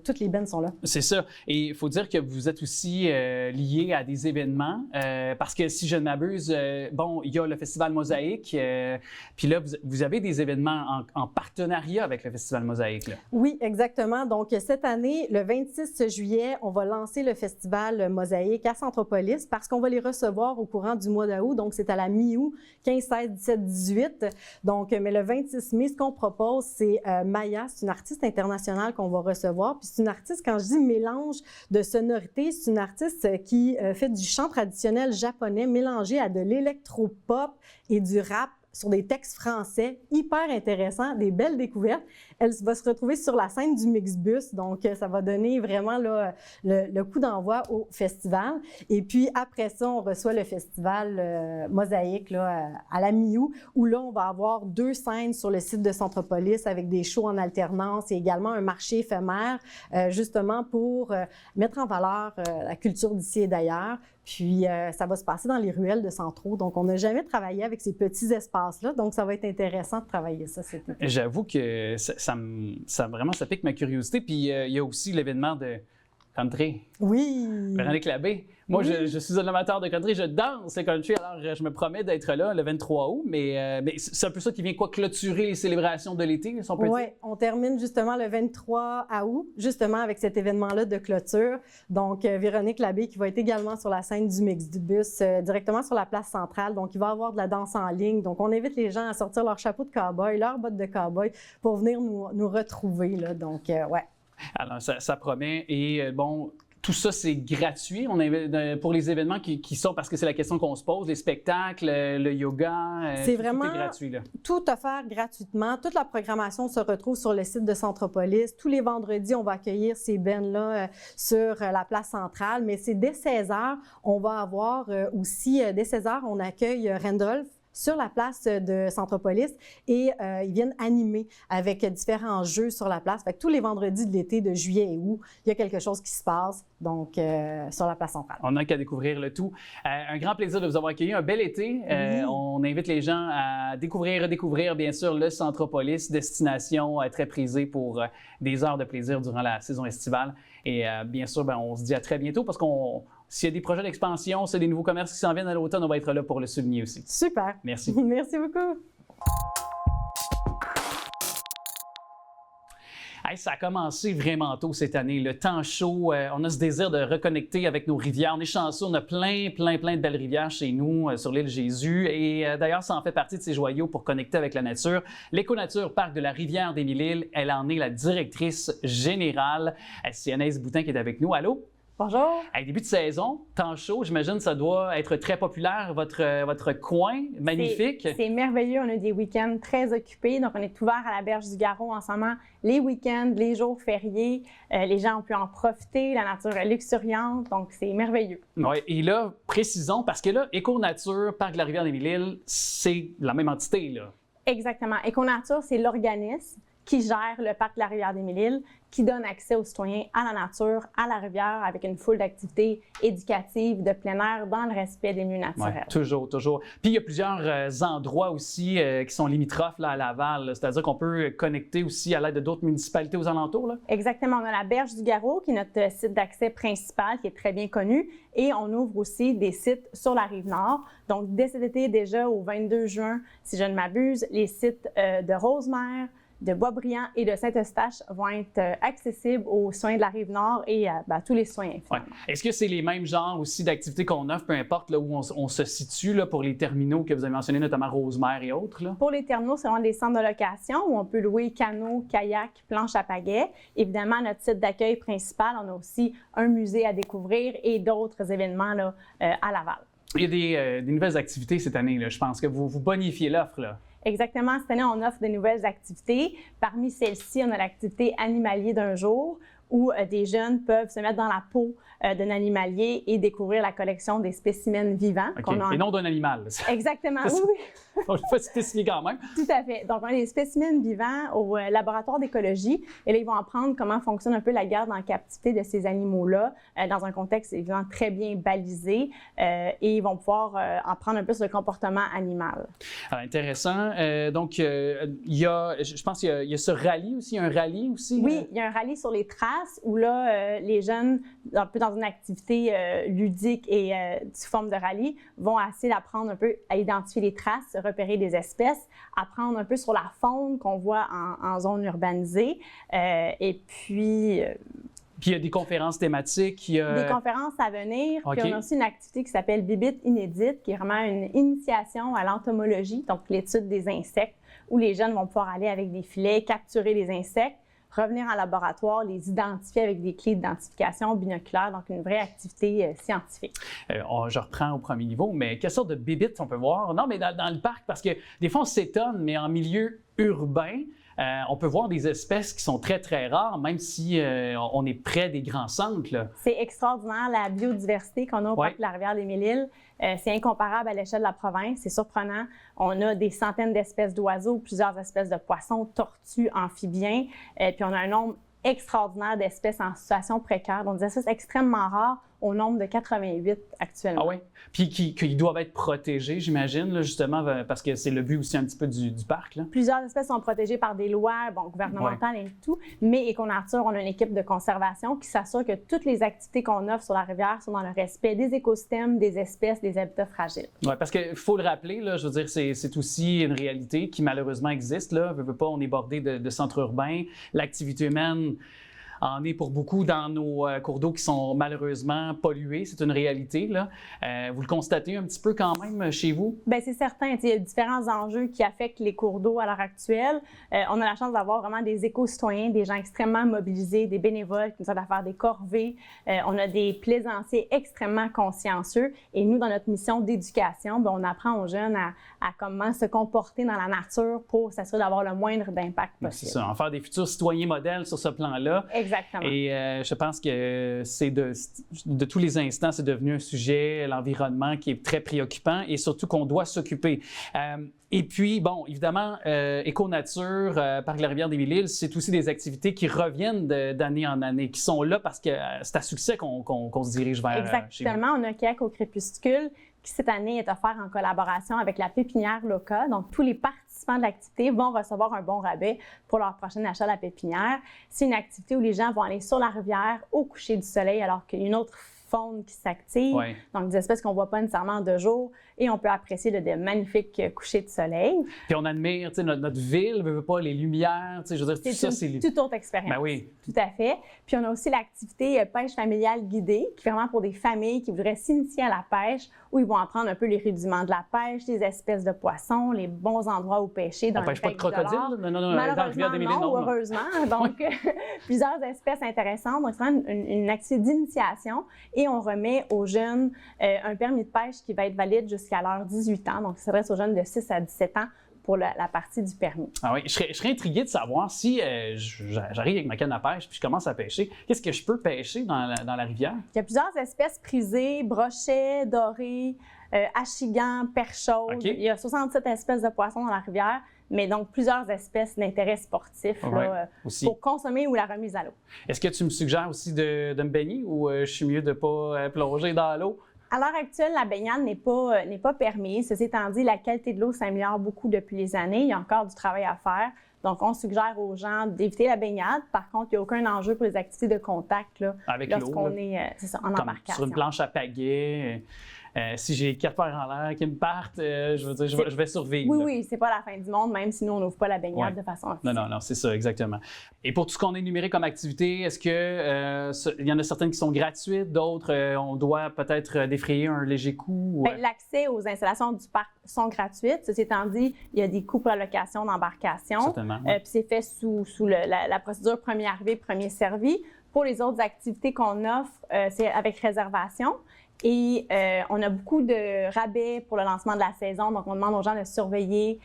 toutes les bennes sont là. C'est ça. Et il faut dire que vous êtes aussi lié à des événements. Parce que si je ne m'abuse, bon, il y a le Festival Mosaïque. Puis là, vous avez des événements en partenariat avec le Festival Mosaïque. Là. Oui, exactement. Donc, cette année, le 26 juillet, on va lancer le festival Mosaïque à Centropolis parce qu'on va les recevoir au courant du mois d'août. Donc, c'est à la mi-août, 15, 16, 17, 18. Donc, mais le 26 mai, ce qu'on propose, c'est Maya. C'est une artiste internationale qu'on va recevoir. Puis c'est une artiste, quand je dis mélange de sonorités, c'est une artiste qui fait du chant traditionnel japonais mélangé à de l'électropop et du rap sur des textes français hyper intéressants, des belles découvertes. Elle va se retrouver sur la scène du Mixbus, donc ça va donner vraiment là, le coup d'envoi au festival. Et puis après ça, on reçoit le festival Mosaïque là, à la mi-août, où là, on va avoir 2 scènes sur le site de Centropolis avec des shows en alternance et également un marché éphémère, justement pour mettre en valeur la culture d'ici et d'ailleurs. Puis, ça va se passer dans les ruelles de Centro. Donc, on n'a jamais travaillé avec ces petits espaces-là. Donc, ça va être intéressant de travailler ça cet été. J'avoue que ça pique ma curiosité. Puis, il y a aussi l'événement de country. Oui! Véronique Labbé. Moi, oui. je suis un amateur de country. Je danse le country. Alors, je me promets d'être là le 23 août. Mais c'est un peu ça qui vient clôturer les célébrations de l'été, si on peut dire. Oui, on termine justement le 23 août, justement avec cet événement-là de clôture. Donc, Véronique Labbé qui va être également sur la scène du Mixbus, directement sur la place centrale. Donc, il va y avoir de la danse en ligne. Donc, on invite les gens à sortir leur chapeau de cow-boy, leurs bottes de cow-boy pour venir nous retrouver. Là. Donc, ouais. Alors, ça promet. Et bon, tout ça, c'est gratuit pour les événements qui sont, parce que c'est la question qu'on se pose, les spectacles, le yoga, c'est vraiment tout est gratuit, là. Tout offert gratuitement. Toute la programmation se retrouve sur le site de Centropolis. Tous les vendredis, on va accueillir ces bennes-là sur la place centrale, mais c'est dès 16 h. On va avoir aussi, dès 16 h, on accueille Randolph sur la place de Centropolis et ils viennent animer avec différents jeux sur la place. Fait que tous les vendredis de l'été, de juillet et août, il y a quelque chose qui se passe, donc sur la place centrale. On n'a qu'à découvrir le tout. Un grand plaisir de vous avoir accueilli, un bel été. On invite les gens à redécouvrir, bien sûr, le Centropolis, destination très prisée pour des heures de plaisir durant la saison estivale. Et bien sûr, on se dit à très bientôt parce s'il y a des projets d'expansion, s'il y a des nouveaux commerces qui s'en viennent à l'automne, on va être là pour le souligner aussi. Super. Merci. Merci beaucoup. Hey, ça a commencé vraiment tôt cette année. Le temps chaud, on a ce désir de reconnecter avec nos rivières. On est chanceux, on a plein de belles rivières chez nous, sur l'île Jésus. Et d'ailleurs, ça en fait partie de ces joyaux pour connecter avec la nature. L'Éco-Nature Parc de la Rivière-des-Mille-Îles, elle en est la directrice générale. C'est Anaïs Boutin qui est avec nous. Allô? Bonjour. À début de saison, temps chaud, j'imagine que ça doit être très populaire, votre coin magnifique. C'est merveilleux. On a des week-ends très occupés. Donc, on est ouvert à la berge du Garot en ce moment. Les week-ends, les jours fériés, les gens ont pu en profiter. La nature est luxuriante. Donc, c'est merveilleux. Oui, et là, précisons, parce que là, Éco-Nature, Parc de la Rivière-des-Mille-Îles, c'est la même entité, là. Exactement. Éco-Nature, c'est l'organisme qui gère le parc de la Rivière-des-Mille-Îles, qui donne accès aux citoyens à la nature, à la rivière, avec une foule d'activités éducatives de plein air dans le respect des milieux naturels. Ouais, toujours. Puis il y a plusieurs endroits aussi qui sont limitrophes là, à Laval, c'est-à-dire qu'on peut connecter aussi à l'aide de d'autres municipalités aux alentours, là? Exactement. On a la berge du Garot, qui est notre site d'accès principal, qui est très bien connu, et on ouvre aussi des sites sur la Rive-Nord. Donc, dès cet été, déjà au 22 juin, si je ne m'abuse, les sites de Rosemère, de Boisbriand et de Saint-Eustache vont être accessibles aux soins de la Rive-Nord et à tous les soins. Ouais. Est-ce que c'est les mêmes genres aussi d'activités qu'on offre, peu importe là, où on se situe là, pour les terminaux que vous avez mentionnés, notamment Rosemère et autres? Là? Pour les terminaux, c'est vraiment des centres de location où on peut louer canot, kayak, planche à pagaie. Évidemment, notre site d'accueil principal, on a aussi un musée à découvrir et d'autres événements là, à Laval. Il y a des nouvelles activités cette année. Là. Je pense que vous bonifiez l'offre, là. Exactement. Cette année, on offre de nouvelles activités. Parmi celles-ci, on a l'activité animalier d'un jour où des jeunes peuvent se mettre dans la peau d'un animalier et découvrir la collection des spécimens vivants. Okay. Et non d'un animal. Exactement, oui. On va spécifier quand même. Tout à fait. Donc, on a des spécimens vivants au laboratoire d'écologie et là, ils vont apprendre comment fonctionne un peu la garde en captivité de ces animaux-là dans un contexte évidemment très bien balisé et ils vont pouvoir apprendre un peu sur le comportement animal. Alors, intéressant. Donc, je pense qu'il y a ce rallye aussi, un rallye aussi. Oui, il y a un rallye sur les trails. terrasse où là, les jeunes, un peu dans une activité ludique et sous forme de rallye, vont essayer d'apprendre un peu à identifier les traces, repérer des espèces, apprendre un peu sur la faune qu'on voit en zone urbanisée. Et puis... Puis il y a des conférences thématiques. Des conférences à venir. Okay. Puis on a aussi une activité qui s'appelle Bibite inédite, qui est vraiment une initiation à l'entomologie, donc l'étude des insectes, où les jeunes vont pouvoir aller avec des filets, capturer les insectes, revenir en laboratoire, les identifier avec des clés d'identification binoculaires, donc une vraie activité scientifique. Je reprends au premier niveau, mais quelle sorte de bibites on peut voir? Non, mais dans le parc, parce que des fois on s'étonne, mais en milieu urbain, on peut voir des espèces qui sont très, très rares, même si on est près des grands centres. Là. C'est extraordinaire, la biodiversité qu'on a au parc de la Rivière-des-Mille-Îles. C'est incomparable à l'échelle de la province. C'est surprenant. On a des centaines d'espèces d'oiseaux, plusieurs espèces de poissons, tortues, amphibiens. Puis on a un nombre extraordinaire d'espèces en situation précaire, donc des espèces extrêmement rares au nombre de 88 actuellement. Ah oui? Puis qui doivent être protégés, j'imagine, là, justement, parce que c'est le but aussi un petit peu du parc. Là. Plusieurs espèces sont protégées par des lois gouvernementales et tout, mais Éconature, on a une équipe de conservation qui s'assure que toutes les activités qu'on offre sur la rivière sont dans le respect des écosystèmes, des espèces, des habitats fragiles. Oui, parce qu'il faut le rappeler, là, je veux dire, c'est aussi une réalité qui malheureusement existe. Là. Veut pas, on est bordé de centres urbains. L'activité humaine en est pour beaucoup dans nos cours d'eau qui sont malheureusement pollués. C'est une réalité, là. Vous le constatez un petit peu quand même chez vous? Bien, c'est certain. Il y a différents enjeux qui affectent les cours d'eau à l'heure actuelle. On a la chance d'avoir vraiment des éco-citoyens, des gens extrêmement mobilisés, des bénévoles qui nous aident à faire des corvées. On a des plaisanciers extrêmement consciencieux. Et nous, dans notre mission d'éducation, on apprend aux jeunes à comment se comporter dans la nature pour s'assurer d'avoir le moindre d'impact possible. C'est ça, en faire des futurs citoyens modèles sur ce plan-là. Exactement. Et je pense que c'est de tous les instants, c'est devenu un sujet, l'environnement, qui est très préoccupant et surtout qu'on doit s'occuper. Et puis, bon, évidemment, Éconature, Parc de la Rivière-des-Mille-Îles, c'est aussi des activités qui reviennent d'année en année, qui sont là parce que c'est à succès qu'on se dirige vers chez vous. Exactement. On a Kayak au crépuscule qui, cette année, est offert en collaboration avec la pépinière Loca. Donc, tous les participants de l'activité vont recevoir un bon rabais pour leur prochain achat à la pépinière. C'est une activité où les gens vont aller sur la rivière au coucher du soleil alors qu'il y a une autre faune qui s'active, donc des espèces qu'on ne voit pas nécessairement de jour, et on peut apprécier de magnifiques couchers de soleil. Puis on admire, tu sais, notre ville, veut pas les lumières, tu sais, je veux dire, tout ça, c'est... C'est une toute autre expérience. Ben oui. Tout à fait. Puis on a aussi l'activité pêche familiale guidée, qui est vraiment pour des familles qui voudraient s'initier à la pêche, où ils vont apprendre un peu les rudiments de la pêche, les espèces de poissons, les bons endroits où pêcher. On ne pêche pas de crocodile? Non, dans la Rivière-des-Mille-Îles, non, heureusement. Donc, plusieurs espèces intéressantes. Donc, c'est vraiment une activité d'initiation. Et on remet aux jeunes un permis de pêche qui va être valide jusqu'à leurs 18 ans. Donc, ça s'adresse aux jeunes de 6 à 17 ans pour la partie du permis. Ah oui, je serais intrigué de savoir si j'arrive avec ma canne à pêche puis je commence à pêcher. Qu'est-ce que je peux pêcher dans la rivière? Il y a plusieurs espèces prisées, brochets, dorés, achigans, perchaudes. Okay. Il y a 67 espèces de poissons dans la rivière, mais donc plusieurs espèces d'intérêt sportif pour consommer ou la remise à l'eau. Est-ce que tu me suggères aussi de me baigner ou je suis mieux de ne pas plonger dans l'eau? À l'heure actuelle, la baignade n'est pas permise. Ceci étant dit, la qualité de l'eau s'améliore beaucoup depuis les années. Il y a encore du travail à faire. Donc, on suggère aux gens d'éviter la baignade. Par contre, il n'y a aucun enjeu pour les activités de contact là, avec lorsqu'on est en embarcation. Sur une planche à pagaie. Si j'ai 4 paires en l'air qui me partent, je veux dire, je vais survivre. Oui, c'est pas la fin du monde, même si nous, on n'ouvre pas la baignade de façon officielle. Non, c'est ça, exactement. Et pour tout ce qu'on a énuméré comme activité, est-ce qu'il y en a certaines qui sont gratuites, d'autres, on doit peut-être défrayer un léger coût? Bien, l'accès aux installations du parc sont gratuites. Ceci étant dit, il y a des coûts pour la location d'embarcation. Certainement. Puis c'est fait sous la procédure premier arrivé, premier servi. Pour les autres activités qu'on offre, c'est avec réservation. Et on a beaucoup de rabais pour le lancement de la saison. Donc, on demande aux gens de surveiller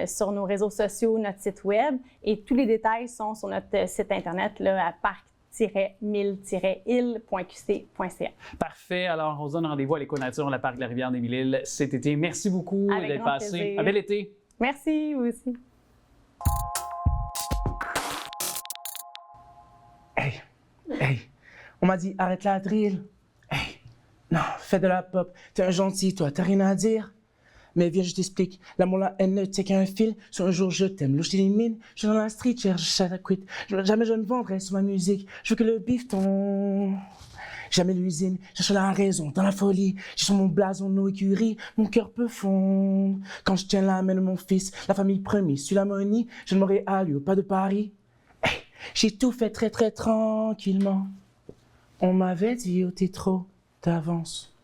sur nos réseaux sociaux, notre site web. Et tous les détails sont sur notre site Internet là, à parc-mille-île.qc.ca. Parfait. Alors, on se donne rendez-vous à l'Éconature, la Parc de la Rivière-des-Mille-Îles cet été. Merci beaucoup d'être passé. Un bel été. Merci, vous aussi. Hey, on m'a dit arrête la drill. Hey. Non, fais de la pop. T'es un gentil, toi. T'as rien à dire? mais viens, je t'explique. L'amour, la haine, ne tient qu'un fil. Sur un jour, je t'aime, l'autre, je t'élimine. Je suis dans la street, cherche à quit. Jamais je ne vendrai sur ma musique. Je veux que le bifton. Jamais l'usine, cherche la raison, dans la folie. J'ai sur mon blason, nos écuries, mon cœur peut fondre. Quand je tiens la main de mon fils, la famille promise, sur l'harmonie, je ne m'aurais allé au pas de Paris. Hey, j'ai tout fait très très tranquillement. On m'avait dit, oh t'es trop d'avance.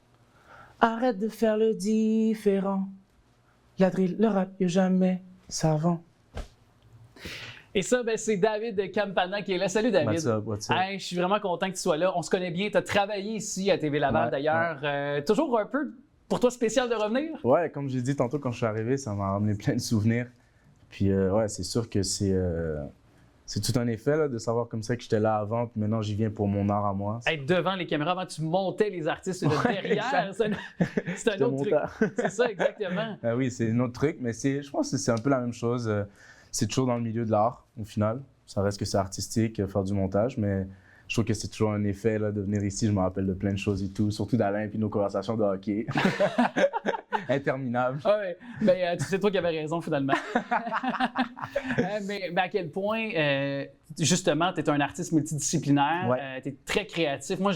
Arrête de faire le différent. La drill, le rap, y'a jamais savant. Et ça, ben, c'est David Campana qui est là. Salut David. What's up? Hey, je suis vraiment content que tu sois là. On se connaît bien. Tu as travaillé ici à TV Laval d'ailleurs. Toujours un peu pour toi spécial de revenir? Ouais, comme j'ai dit tantôt quand je suis arrivé, ça m'a ramené plein de souvenirs. Puis ouais, c'est sûr que c'est tout un effet là, de savoir comme ça que j'étais là avant, puis maintenant j'y viens pour mon art à moi. Être devant les caméras avant, tu montais les artistes de derrière. C'est un autre truc. C'est ça, exactement. Oui, c'est un autre truc, mais je pense que c'est un peu la même chose. C'est toujours dans le milieu de l'art, au final. Ça reste que c'est artistique, faire du montage, mais je trouve que c'est toujours un effet là, de venir ici. Je me rappelle de plein de choses et tout, surtout d'Alain et nos conversations de hockey. Interminables. Ah ouais, ben, c'est toi qui avais raison finalement. mais à quel point, justement, tu es un artiste multidisciplinaire, tu es très créatif. Moi,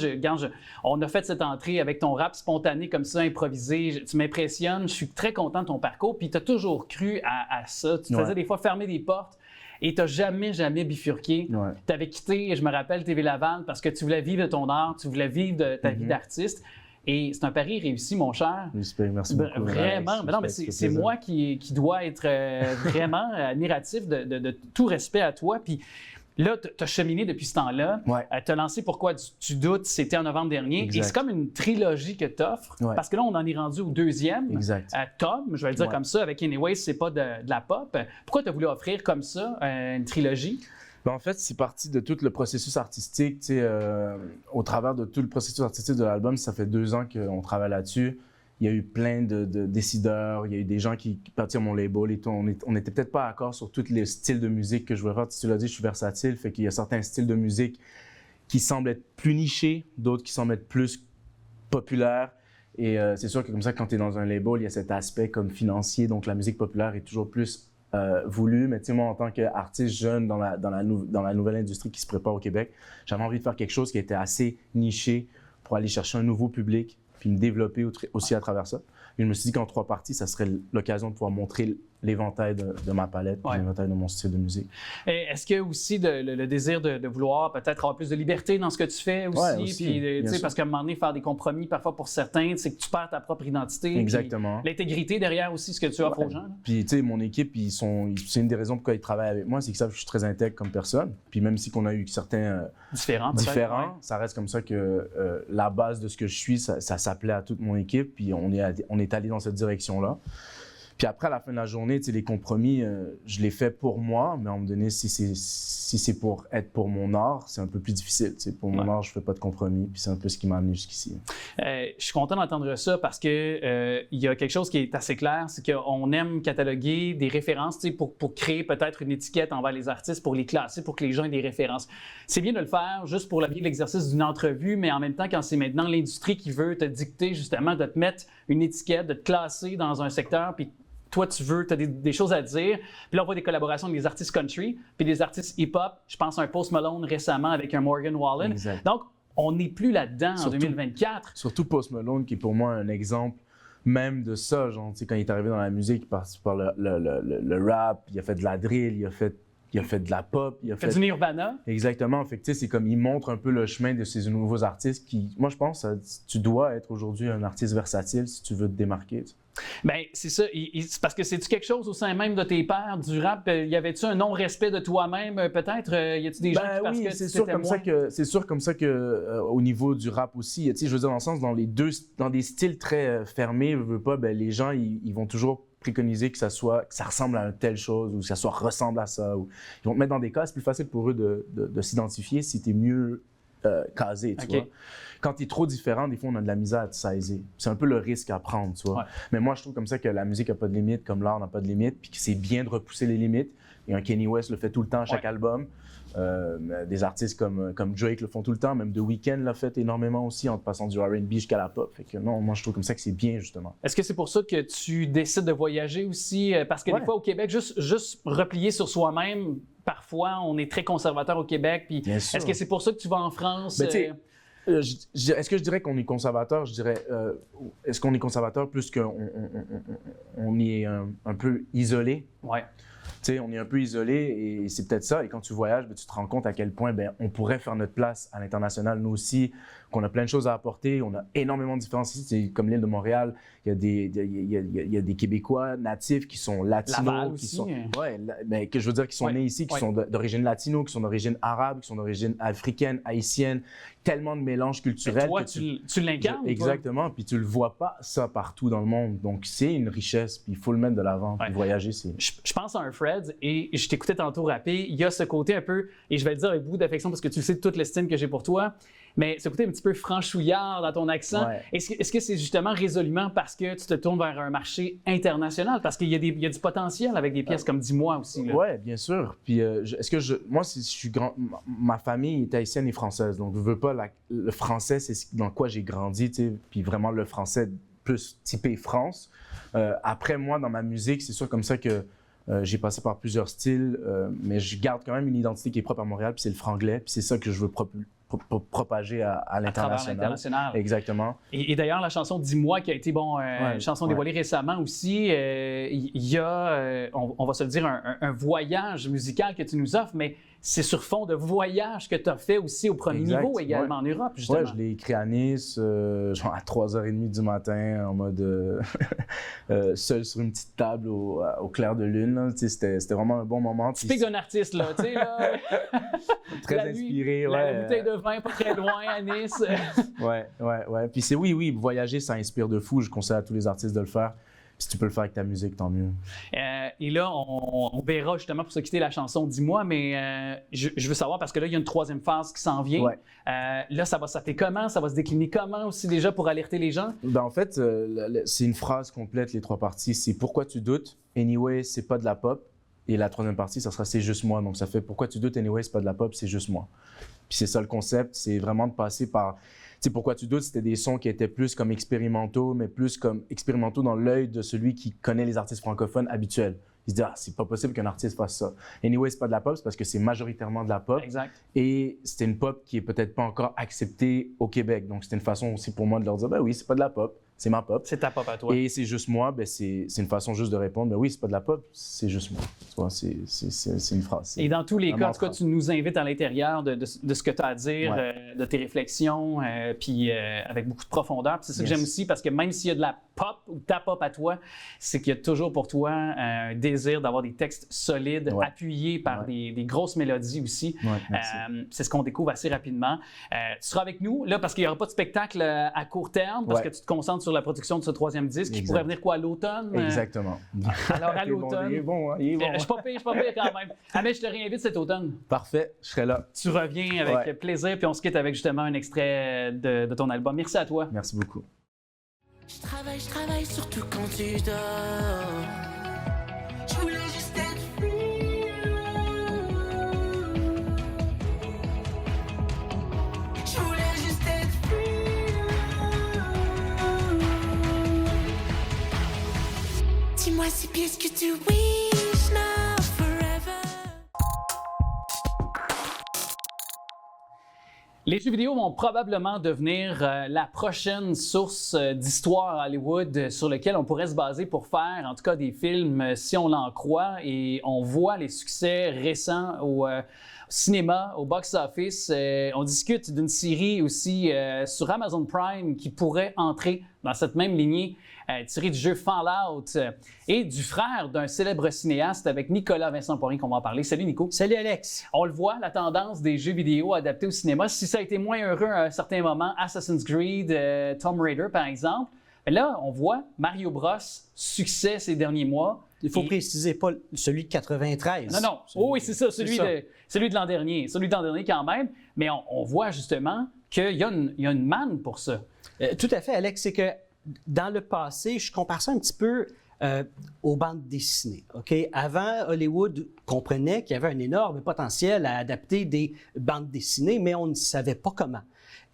on a fait cette entrée avec ton rap spontané comme ça, improvisé. Tu m'impressionnes, je suis très content de ton parcours. Puis tu as toujours cru à ça. Tu te faisais des fois fermer des portes. Et tu n'as jamais bifurqué. Tu avais quitté, je me rappelle, TV Laval parce que tu voulais vivre de ton art, tu voulais vivre de ta vie d'artiste. Et c'est un pari réussi, mon cher. Merci beaucoup. Vraiment. Mais c'est moi qui dois être vraiment admiratif de tout respect à toi. Puis là, tu as cheminé depuis ce temps-là. Tu as lancé Pourquoi tu doutes, c'était en novembre dernier. Exact. Et c'est comme une trilogie que tu offres. Parce que là, on en est rendu au deuxième. Tom, je vais le dire comme ça, avec Anyways, c'est pas de la pop. Pourquoi tu as voulu offrir comme ça une trilogie? Ben en fait, c'est parti de tout le processus artistique. Au travers de tout le processus artistique de l'album, ça fait 2 ans qu'on travaille là-dessus. Il y a eu plein de décideurs, il y a eu des gens qui partirent mon label et tout. On n'était peut-être pas d'accord sur tous les styles de musique que je voulais faire. Tu l'as dit, je suis versatile, fait qu'il y a certains styles de musique qui semblent être plus nichés, d'autres qui semblent être plus populaires. Et c'est sûr que comme ça, quand tu es dans un label, il y a cet aspect comme financier, donc la musique populaire est toujours plus voulu, mais tu sais, moi, en tant qu'artiste jeune dans la nouvelle industrie qui se prépare au Québec, j'avais envie de faire quelque chose qui était assez niché pour aller chercher un nouveau public, puis me développer aussi à travers ça. Et je me suis dit qu'en 3 parties, ça serait l'occasion de pouvoir montrer l'éventail de ma palette, l'éventail de mon style de musique. Et est-ce qu'il y a aussi le désir de vouloir peut-être avoir plus de liberté dans ce que tu fais aussi? Puis, parce qu'à un moment donné, faire des compromis parfois pour certains, c'est que tu perds ta propre identité. Exactement. L'intégrité derrière aussi, ce que tu offres aux gens. Là. Puis tu sais, mon équipe, c'est une des raisons pourquoi ils travaillent avec moi, c'est qu'ils savent que je suis très intègre comme personne. Puis même si qu'on a eu certains différents, ça reste comme ça que la base de ce que je suis, ça s'appelait à toute mon équipe. Puis on est allé dans cette direction-là. Puis après, à la fin de la journée, les compromis, je les fais pour moi, mais à un moment donné, si c'est pour être pour mon art, c'est un peu plus difficile. Pour mon art, je ne fais pas de compromis, puis c'est un peu ce qui m'a amené jusqu'ici. Je suis content d'entendre ça parce qu'il y a quelque chose qui est assez clair, c'est qu'on aime cataloguer des références pour créer peut-être une étiquette envers les artistes, pour les classer, pour que les gens aient des références. C'est bien de le faire juste pour l'exercice d'une entrevue, mais en même temps, quand c'est maintenant l'industrie qui veut te dicter justement de te mettre une étiquette, de te classer dans un secteur, puis toi, tu as des choses à dire. Puis là, on voit des collaborations avec des artistes country, puis des artistes hip-hop. Je pense à un Post Malone récemment avec un Morgan Wallen. Exact. Donc, on n'est plus là-dedans en 2024. Surtout Post Malone, qui est pour moi un exemple même de ça. Genre, quand il est arrivé dans la musique, par le rap, il a fait de la drill, il a fait de la pop. Il a fait du Nirvana. Exactement. Fait que, c'est comme il montre un peu le chemin de ces nouveaux artistes qui, moi, je pense, tu dois être aujourd'hui un artiste versatile si tu veux te démarquer. Bien, c'est ça. C'est parce que c'est-tu quelque chose au sein même de tes pairs du rap? Y avait-tu un non-respect de toi-même, peut-être? Y a-t-il des gens qui parce que c'est sûr comme ça que au niveau du rap aussi, je veux dire, dans le sens, dans des styles très fermés, les gens, ils vont toujours préconiser que ça ressemble à une telle chose ou que ça ressemble à ça. Ou, ils vont te mettre dans des cas, c'est plus facile pour eux de s'identifier si tu es mieux casé, tu vois. Quand tu es trop différent, des fois, on a de la misère à te saisir. C'est un peu le risque à prendre, tu vois. Ouais. Mais moi, je trouve comme ça que la musique n'a pas de limite, comme l'art n'a pas de limite, puis que c'est bien de repousser les limites. Et un Kanye West le fait tout le temps à chaque album. Des artistes comme Drake le font tout le temps, même The Weeknd l'a fait énormément aussi, en passant du R&B jusqu'à la pop. Fait que non, moi je trouve comme ça que c'est bien, justement. Est-ce que c'est pour ça que tu décides de voyager aussi? Parce que des fois au Québec, juste replier sur soi-même, parfois on est très conservateur au Québec. Puis est-ce que c'est pour ça que tu vas en France? Est-ce que je dirais qu'on est conservateur? Je dirais, est-ce qu'on est conservateur plus qu'on est un peu isolé? Ouais. Tu sais, on est un peu isolé et c'est peut-être ça. Et quand tu voyages, tu te rends compte à quel point on pourrait faire notre place à l'international, nous aussi, qu'on a plein de choses à apporter. On a énormément de différences ici. C'est comme l'île de Montréal, il y a des Québécois natifs qui sont latinos. Laval qui aussi. sont, mais que je veux dire, qui sont nés ici, qui sont d'origine latino, qui sont d'origine arabe, qui sont d'origine africaine, haïtienne. Tellement de mélanges culturels. Toi, tu l'incarnes. Exactement. Puis tu le vois pas ça partout dans le monde. Donc c'est une richesse. Puis il faut le mettre de l'avant. Puis voyager, c'est. Je pense à un Fred et je t'écoutais tantôt rapper. Il y a ce côté un peu, et je vais le dire avec beaucoup d'affection parce que tu sais toute l'estime que j'ai pour toi, mais ce côté un petit peu franchouillard dans ton accent. Ouais. Est-ce que c'est justement résolument parce que tu te tournes vers un marché international? Parce qu'il y a du potentiel avec des pièces comme Dis-moi aussi. Oui, bien sûr. Puis moi, je suis grand. Ma famille est haïtienne et française. Donc je veux pas le français, c'est dans quoi j'ai grandi, tu sais. Puis vraiment le français plus typé France. Après, moi, dans ma musique, c'est sûr comme ça que j'ai passé par plusieurs styles, mais je garde quand même une identité qui est propre à Montréal, puis c'est le franglais, puis c'est ça que je veux propager à l'international. Exactement. Et d'ailleurs, la chanson Dis-moi qui a été une chanson dévoilée récemment aussi, il y a, on va se le dire, un voyage musical que tu nous offres, mais c'est sur fond de voyage que tu as fait aussi au premier niveau également en Europe, justement. Oui, je l'ai écrit à Nice, genre à 3h30 du matin, en mode seul sur une petite table au clair de lune. Là. C'était vraiment un bon moment. Typique d'un artiste, là, tu sais, là. Très inspiré, La bouteille de vin pas très loin à Nice. ouais. Puis oui, voyager, ça inspire de fou. Je conseille à tous les artistes de le faire. Si tu peux le faire avec ta musique, tant mieux. Et là, on verra justement pour se quitter la chanson Dis-moi, mais je veux savoir, parce que là, il y a une troisième phase qui s'en vient. Ouais. Là, ça va s'appeler comment? Ça va se décliner comment aussi déjà pour alerter les gens? En fait, c'est une phrase complète, les trois parties. C'est pourquoi tu doutes? Anyway, c'est pas de la pop. Et la troisième partie, ça sera c'est juste moi. Donc ça fait pourquoi tu doutes? Anyway, c'est pas de la pop, c'est juste moi. Puis c'est ça le concept, c'est vraiment de passer par. Tu sais, pourquoi tu doutes, c'était des sons qui étaient plus comme expérimentaux, mais plus comme expérimentaux dans l'œil de celui qui connaît les artistes francophones habituels. Il se dit, c'est pas possible qu'un artiste fasse ça. Anyway, c'est pas de la pop, c'est parce que c'est majoritairement de la pop. Exact. Et c'était une pop qui est peut-être pas encore acceptée au Québec. Donc c'était une façon aussi pour moi de leur dire, oui, c'est pas de la pop, c'est ma pop. C'est ta pop à toi. Et c'est juste moi, c'est une façon juste de répondre, oui, c'est pas de la pop, c'est juste moi. Tu vois, c'est une phrase. Et dans tous les cas, en tout cas, tu nous invites à l'intérieur de ce que tu as à dire, de tes réflexions, puis avec beaucoup de profondeur. Puis c'est ça que j'aime aussi, parce que même s'il y a de la pop ou ta pop à toi, c'est qu'il y a toujours pour toi un désir d'avoir des textes solides, appuyés par des grosses mélodies aussi. C'est ce qu'on découvre assez rapidement. Tu seras avec nous, là, parce qu'il n'y aura pas de spectacle à court terme, parce que tu te concentres sur la production de ce troisième disque, qui pourrait venir quoi, à l'automne? Exactement. Alors, à l'automne. Il est bon, hein? Il est bon. Je suis pas pire quand même. Mais je te réinvite cet automne. Parfait, je serai là. Tu reviens avec plaisir, puis on se quitte avec justement un extrait de ton album. Merci à toi. Merci beaucoup. Je travaille surtout quand tu dors. Je voulais juste être free. Je voulais juste être free. Dis-moi si bien ce que tu wish now forever. Les jeux vidéo vont probablement devenir la prochaine source d'histoire à Hollywood sur lequel on pourrait se baser pour faire, en tout cas, des films, si on l'en croit. Et on voit les succès récents au cinéma, au box-office. On discute d'une série aussi sur Amazon Prime qui pourrait entrer dans cette même lignée, tirée du jeu Fallout et du frère d'un célèbre cinéaste avec Nicolas Vincent Poirier qu'on va en parler. Salut Nico. Salut Alex. On le voit, la tendance des jeux vidéo adaptés au cinéma. Si ça a été moins heureux à un certain moment, Assassin's Creed, Tomb Raider par exemple, mais là on voit Mario Bros, succès ces derniers mois. Il faut préciser, pas celui de 93. Non. Oui, c'est ça, celui de l'an dernier. Celui de l'an dernier quand même. Mais on voit justement qu'il y a une manne pour ça. Tout à fait, Alex. C'est que dans le passé, je compare ça un petit peu aux bandes dessinées. Okay? Avant, Hollywood comprenait qu'il y avait un énorme potentiel à adapter des bandes dessinées, mais on ne savait pas comment.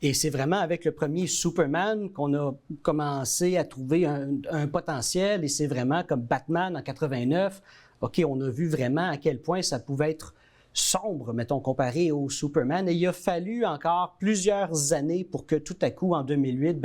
Et c'est vraiment avec le premier Superman qu'on a commencé à trouver un potentiel, et c'est vraiment comme Batman en 89. OK, on a vu vraiment à quel point ça pouvait être sombre, mettons, comparé au Superman. Et il a fallu encore plusieurs années pour que tout à coup, en 2008,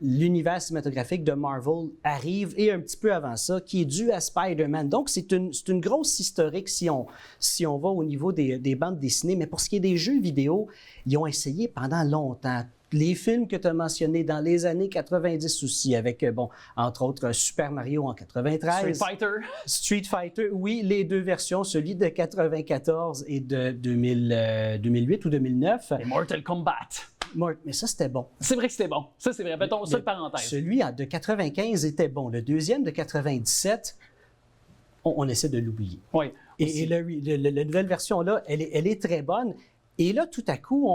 l'univers cinématographique de Marvel arrive, et un petit peu avant ça, qui est dû à Spider-Man. Donc, c'est une grosse historique si on va au niveau des bandes dessinées. Mais pour ce qui est des jeux vidéo, ils ont essayé pendant longtemps. Les films que tu as mentionnés dans les années 90 aussi, avec, entre autres, Super Mario en 93. Street Fighter, oui, les deux versions, celui de 94 et de 2008 ou 2009. Et Mortal Kombat. Mais ça, c'était bon. C'est vrai que c'était bon. Ça, c'est vrai. Mettons ça de parenthèse. Celui de 95 était bon. Le deuxième de 97, on essaie de l'oublier. Oui. Et la nouvelle version, là, elle est très bonne. Et là, tout à coup,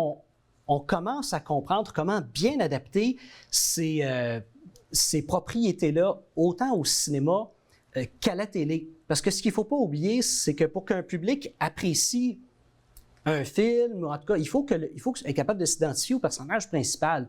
on commence à comprendre comment bien adapter ces propriétés-là, autant au cinéma qu'à la télé. Parce que ce qu'il ne faut pas oublier, c'est que pour qu'un public apprécie un film, en tout cas, il faut être capable de s'identifier au personnage principal.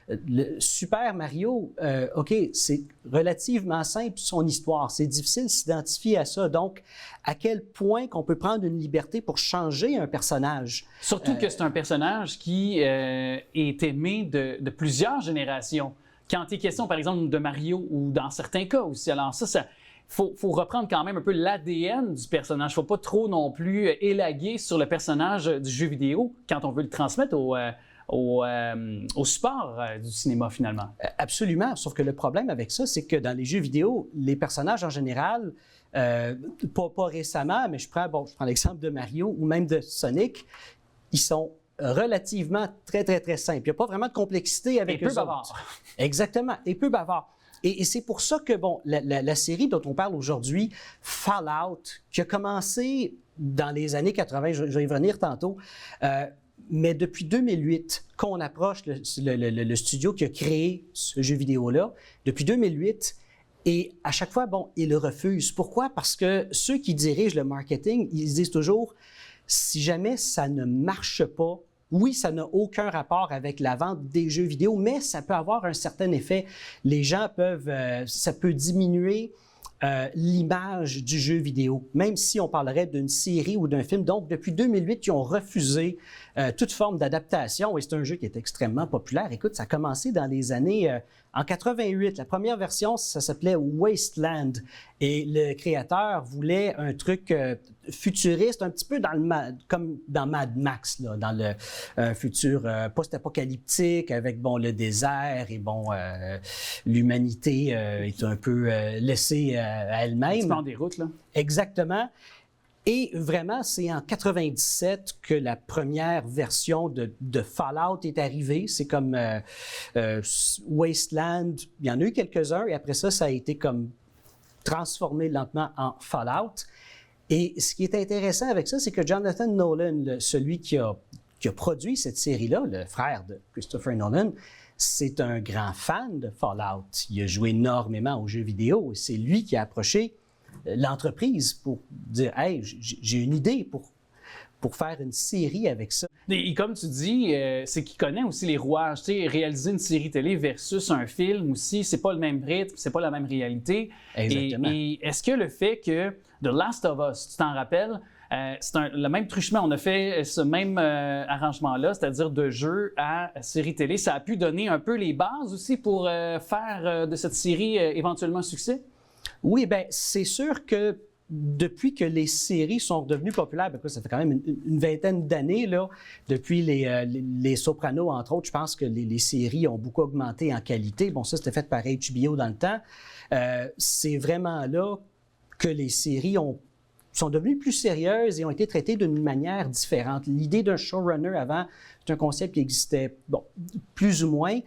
Le Super Mario, OK, c'est relativement simple son histoire. C'est difficile de s'identifier à ça. Donc, à quel point qu'on peut prendre une liberté pour changer un personnage? Surtout que c'est un personnage qui est aimé de plusieurs générations. Quand il est question, par exemple, de Mario, ou dans certains cas aussi. Alors ça faut reprendre quand même un peu l'ADN du personnage. Il ne faut pas trop non plus élaguer sur le personnage du jeu vidéo quand on veut le transmettre au support du cinéma, finalement. Absolument. Sauf que le problème avec ça, c'est que dans les jeux vidéo, les personnages en général, pas récemment, mais je prends l'exemple de Mario ou même de Sonic, ils sont relativement très, très, très simples. Il n'y a pas vraiment de complexité avec eux. Et peu bavards. Exactement. Et peu bavards. Et c'est pour ça que, la série dont on parle aujourd'hui, Fallout, qui a commencé dans les années 80, je vais y revenir tantôt, mais depuis 2008, qu'on approche le studio qui a créé ce jeu vidéo-là, depuis 2008, et à chaque fois, ils le refusent. Pourquoi? Parce que ceux qui dirigent le marketing, ils disent toujours, si jamais ça ne marche pas, oui, ça n'a aucun rapport avec la vente des jeux vidéo, mais ça peut avoir un certain effet. Les gens ça peut diminuer l'image du jeu vidéo, même si on parlerait d'une série ou d'un film. Donc, depuis 2008, ils ont refusé toute forme d'adaptation, et c'est un jeu qui est extrêmement populaire. Écoute, ça a commencé dans les années... en 88, la première version, ça s'appelait Wasteland, et le créateur voulait un truc futuriste, un petit peu comme dans Mad Max, là, dans le futur post-apocalyptique, avec le désert, et l'humanité est un peu laissée à elle-même. C'est en déroute, là. Exactement. Et vraiment, c'est en 97 que la première version de Fallout est arrivée. C'est comme Wasteland, il y en a eu quelques-uns, et après ça, ça a été comme transformé lentement en Fallout. Et ce qui est intéressant avec ça, c'est que Jonathan Nolan, celui qui a produit cette série-là, le frère de Christopher Nolan, c'est un grand fan de Fallout. Il a joué énormément aux jeux vidéo, et c'est lui qui a approché l'entreprise pour dire « Hey, j'ai une idée pour faire une série avec ça. » Et comme tu dis, c'est qu'il connaît aussi les rouages. Tu sais, réaliser une série télé versus un film aussi, c'est pas le même rythme, c'est pas la même réalité. Exactement. Et est-ce que le fait que The Last of Us, tu t'en rappelles, c'est le même truchement. On a fait ce même arrangement-là, c'est-à-dire de jeu à série télé. Ça a pu donner un peu les bases aussi pour faire de cette série éventuellement un succès? Oui, bien, c'est sûr que depuis que les séries sont devenues populaires, ça fait quand même une vingtaine d'années, là, depuis les Sopranos, entre autres, je pense que les séries ont beaucoup augmenté en qualité. Ça, c'était fait par HBO dans le temps. C'est vraiment là que les séries sont devenues plus sérieuses et ont été traitées d'une manière différente. L'idée d'un showrunner avant, c'est un concept qui existait, plus ou moins.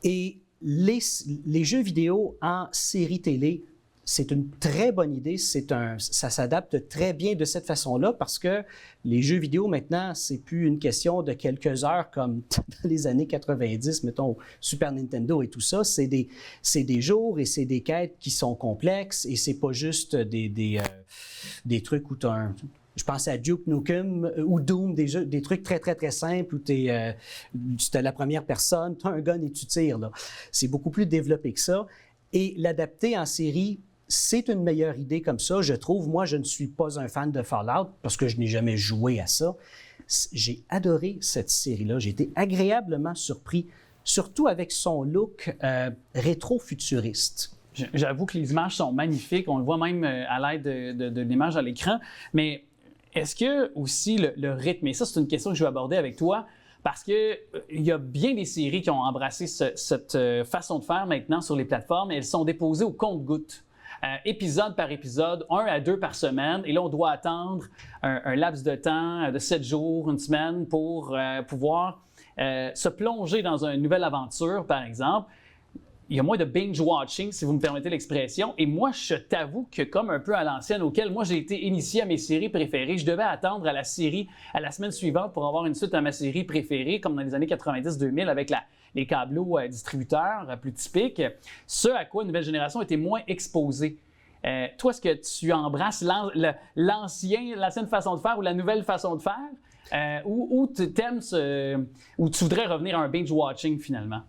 Et les jeux vidéo en série télé c'est une très bonne idée. Ça s'adapte très bien de cette façon-là parce que les jeux vidéo, maintenant, c'est plus une question de quelques heures comme dans les années 90, mettons, Super Nintendo et tout ça. C'est des jours et c'est des quêtes qui sont complexes et c'est pas juste des trucs où tu as je pensais à Duke Nukem ou Doom, des trucs très, très, très simples où tu es la première personne, tu as un gun et tu tires. Là. C'est beaucoup plus développé que ça. Et l'adapter en série, c'est une meilleure idée comme ça, je trouve. Moi, je ne suis pas un fan de Fallout parce que je n'ai jamais joué à ça. J'ai adoré cette série-là. J'ai été agréablement surpris, surtout avec son look rétro-futuriste. J'avoue que les images sont magnifiques. On le voit même à l'aide de l'image à l'écran. Mais est-ce que aussi le rythme, et ça, c'est une question que je vais aborder avec toi, parce qu'il y a bien des séries qui ont embrassé cette façon de faire maintenant sur les plateformes. Elles sont déposées au compte-gouttes. Épisode par épisode, 1 à 2 par semaine. Et là, on doit attendre un laps de temps de 7 jours, une semaine pour pouvoir se plonger dans une nouvelle aventure, par exemple. Il y a moins de binge-watching, si vous me permettez l'expression. Et moi, je t'avoue que comme un peu à l'ancienne, auquel moi j'ai été initié à mes séries préférées, je devais attendre à la semaine suivante pour avoir une suite à ma série préférée, comme dans les années 90-2000 avec les câbleaux distributeurs plus typiques. Ce à quoi une nouvelle génération était moins exposée. Toi, est-ce que tu embrasses l'ancienne façon de faire ou la nouvelle façon de faire? Ou tu voudrais revenir à un binge-watching finalement?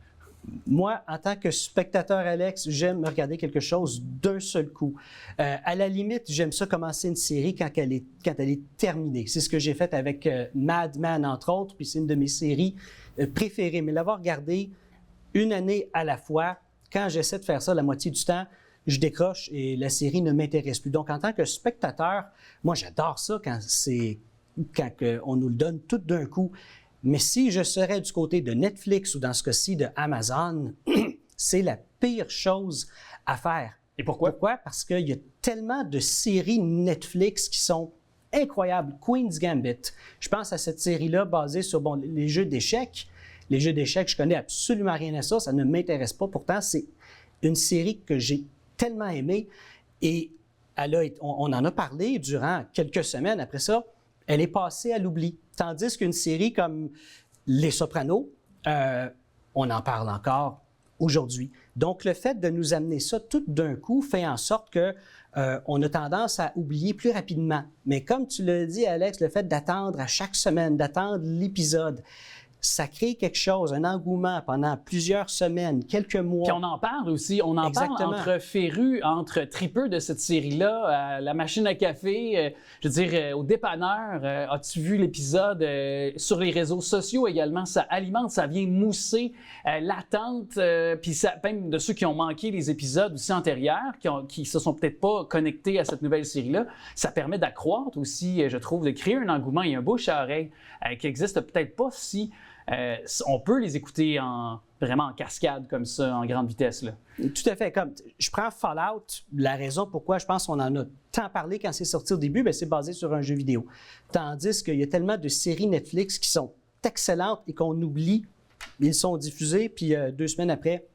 Moi, en tant que spectateur, Alex, j'aime regarder quelque chose d'un seul coup. À la limite, j'aime ça commencer une série quand elle est terminée. C'est ce que j'ai fait avec Mad Men, entre autres, puis c'est une de mes séries préférées. Mais l'avoir regardé une année à la fois, quand j'essaie de faire ça la moitié du temps, je décroche et la série ne m'intéresse plus. Donc, en tant que spectateur, moi, j'adore ça quand on nous le donne tout d'un coup. Mais si je serais du côté de Netflix ou dans ce cas-ci de Amazon, c'est la pire chose à faire. Et pourquoi? Pourquoi? Parce qu'il y a tellement de séries Netflix qui sont incroyables. Queen's Gambit. Je pense à cette série-là basée sur les jeux d'échecs. Les jeux d'échecs, je connais absolument rien à ça. Ça ne m'intéresse pas. Pourtant, c'est une série que j'ai tellement aimée. Et on en a parlé durant quelques semaines. Après ça, elle est passée à l'oubli. Tandis qu'une série comme Les Sopranos, on en parle encore aujourd'hui. Donc, le fait de nous amener ça tout d'un coup fait en sorte qu'on a tendance à oublier plus rapidement. Mais comme tu l'as dit, Alex, le fait d'attendre à chaque semaine, d'attendre l'épisode, ça crée quelque chose, un engouement pendant plusieurs semaines, quelques mois. Puis on en parle aussi, on en parle entre férus, entre tripeux de cette série-là, la machine à café, je veux dire, au dépanneur. As-tu vu l'épisode sur les réseaux sociaux également? Ça alimente, ça vient mousser l'attente, puis même de ceux qui ont manqué les épisodes aussi antérieurs, qui se sont peut-être pas connectés à cette nouvelle série-là. Ça permet d'accroître aussi, je trouve, de créer un engouement et un bouche à oreille qui n'existe peut-être pas si on peut les écouter vraiment en cascade comme ça, en grande vitesse. Là. Tout à fait. Comme je prends Fallout, la raison pourquoi je pense qu'on en a tant parlé quand c'est sorti au début, c'est basé sur un jeu vidéo. Tandis qu'il y a tellement de séries Netflix qui sont excellentes et qu'on oublie, ils sont diffusés, puis 2 semaines après,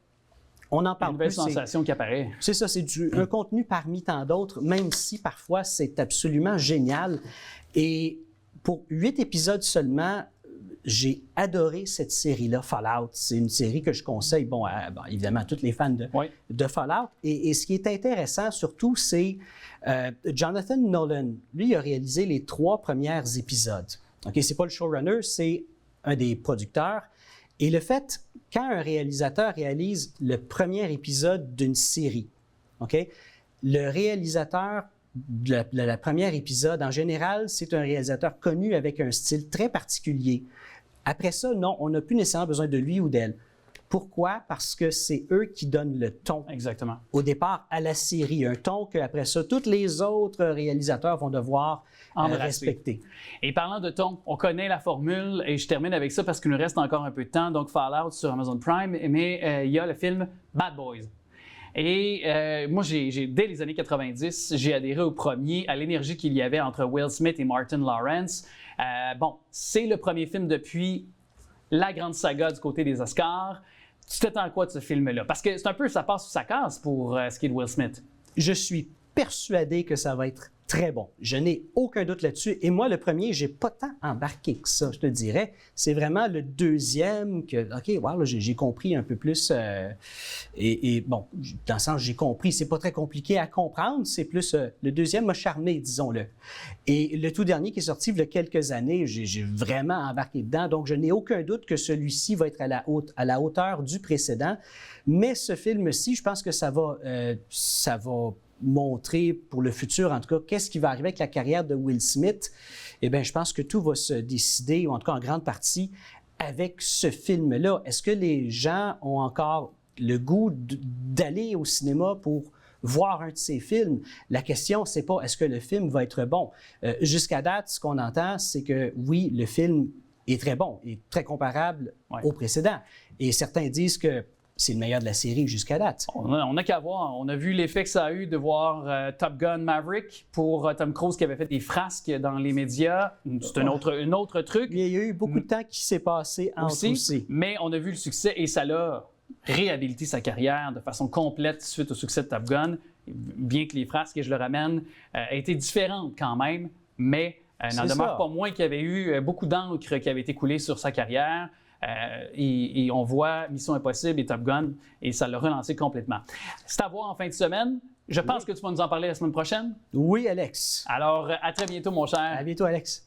on en parle plus. Une nouvelle sensation qui apparaît. C'est ça, c'est un contenu parmi tant d'autres, même si parfois c'est absolument génial. Et pour 8 épisodes seulement, j'ai adoré cette série-là, Fallout. C'est une série que je conseille, évidemment, à tous les fans de Fallout. Et ce qui est intéressant, surtout, c'est Jonathan Nolan. Lui, il a réalisé les 3 premiers épisodes. Okay? C'est pas le showrunner, c'est un des producteurs. Et le fait, quand un réalisateur réalise le premier épisode d'une série, okay? Le réalisateur de la première épisode, en général, c'est un réalisateur connu avec un style très particulier. Après ça, non, on n'a plus nécessairement besoin de lui ou d'elle. Pourquoi? Parce que c'est eux qui donnent le ton. Exactement. Au départ, à la série. Un ton qu'après ça, tous les autres réalisateurs vont devoir respecter. Et parlant de ton, on connaît la formule et je termine avec ça parce qu'il nous reste encore un peu de temps. Donc, Fallout sur Amazon Prime, mais il y a le film Bad Boys. Et moi, dès les années 90, j'ai adhéré au premier, à l'énergie qu'il y avait entre Will Smith et Martin Lawrence. C'est le premier film depuis la grande saga du côté des Oscars. Tu t'attends à quoi de ce film-là? Parce que c'est un peu, ça passe sous sa case pour ce qui est de Will Smith. Je suis persuadé que ça va être très bon. Je n'ai aucun doute là-dessus. Et moi, le premier, j'ai pas tant embarqué que ça, je te dirais. C'est vraiment le deuxième que, OK, wow, là, j'ai compris un peu plus. Et bon, dans le sens, j'ai compris. C'est pas très compliqué à comprendre. C'est plus, le deuxième m'a charmé, disons-le. Et le tout dernier qui est sorti il y a quelques années, j'ai vraiment embarqué dedans. Donc, je n'ai aucun doute que celui-ci va être à la hauteur du précédent. Mais ce film-ci, je pense que ça va montrer pour le futur, en tout cas, qu'est-ce qui va arriver avec la carrière de Will Smith. Eh bien, je pense que tout va se décider, ou en tout cas en grande partie, avec ce film-là. Est-ce que les gens ont encore le goût d'aller au cinéma pour voir un de ces films? La question, c'est pas est-ce que le film va être bon. Jusqu'à date, ce qu'on entend, c'est que oui, le film est très bon, est très comparable au précédent. Et certains disent que c'est le meilleur de la série jusqu'à date. On n'a qu'à voir. On a vu l'effet que ça a eu de voir Top Gun Maverick pour Tom Cruise qui avait fait des frasques dans les médias. C'est un autre truc. Il y a eu beaucoup de temps qui s'est passé entre aussi. Mais on a vu le succès et ça l'a réhabilité sa carrière de façon complète suite au succès de Top Gun. Bien que les frasques, et je le ramène, aient été différentes quand même, mais n'en demeure pas moins qu'il y avait eu beaucoup d'encre qui avait été coulée sur sa carrière. Et on voit Mission Impossible et Top Gun, et ça l'a relancé complètement. C'est à voir en fin de semaine. Je pense que tu vas nous en parler la semaine prochaine. Oui, Alex. Alors, à très bientôt, mon cher. À bientôt, Alex.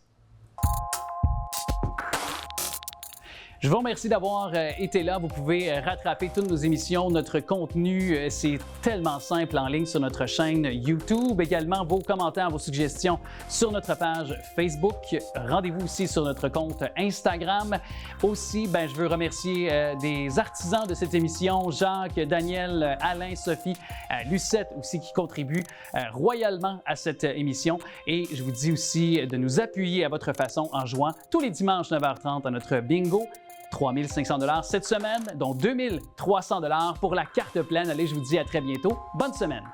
Je vous remercie d'avoir été là. Vous pouvez rattraper toutes nos émissions, notre contenu. C'est tellement simple en ligne sur notre chaîne YouTube. Également, vos commentaires, vos suggestions sur notre page Facebook. Rendez-vous aussi sur notre compte Instagram. Aussi, je veux remercier des artisans de cette émission, Jacques, Daniel, Alain, Sophie, Lucette aussi qui contribuent royalement à cette émission. Et je vous dis aussi de nous appuyer à votre façon en jouant tous les dimanches 9h30 à notre bingo. 3 500 $ cette semaine, dont 2 300 $ pour la carte pleine. Allez, je vous dis à très bientôt. Bonne semaine!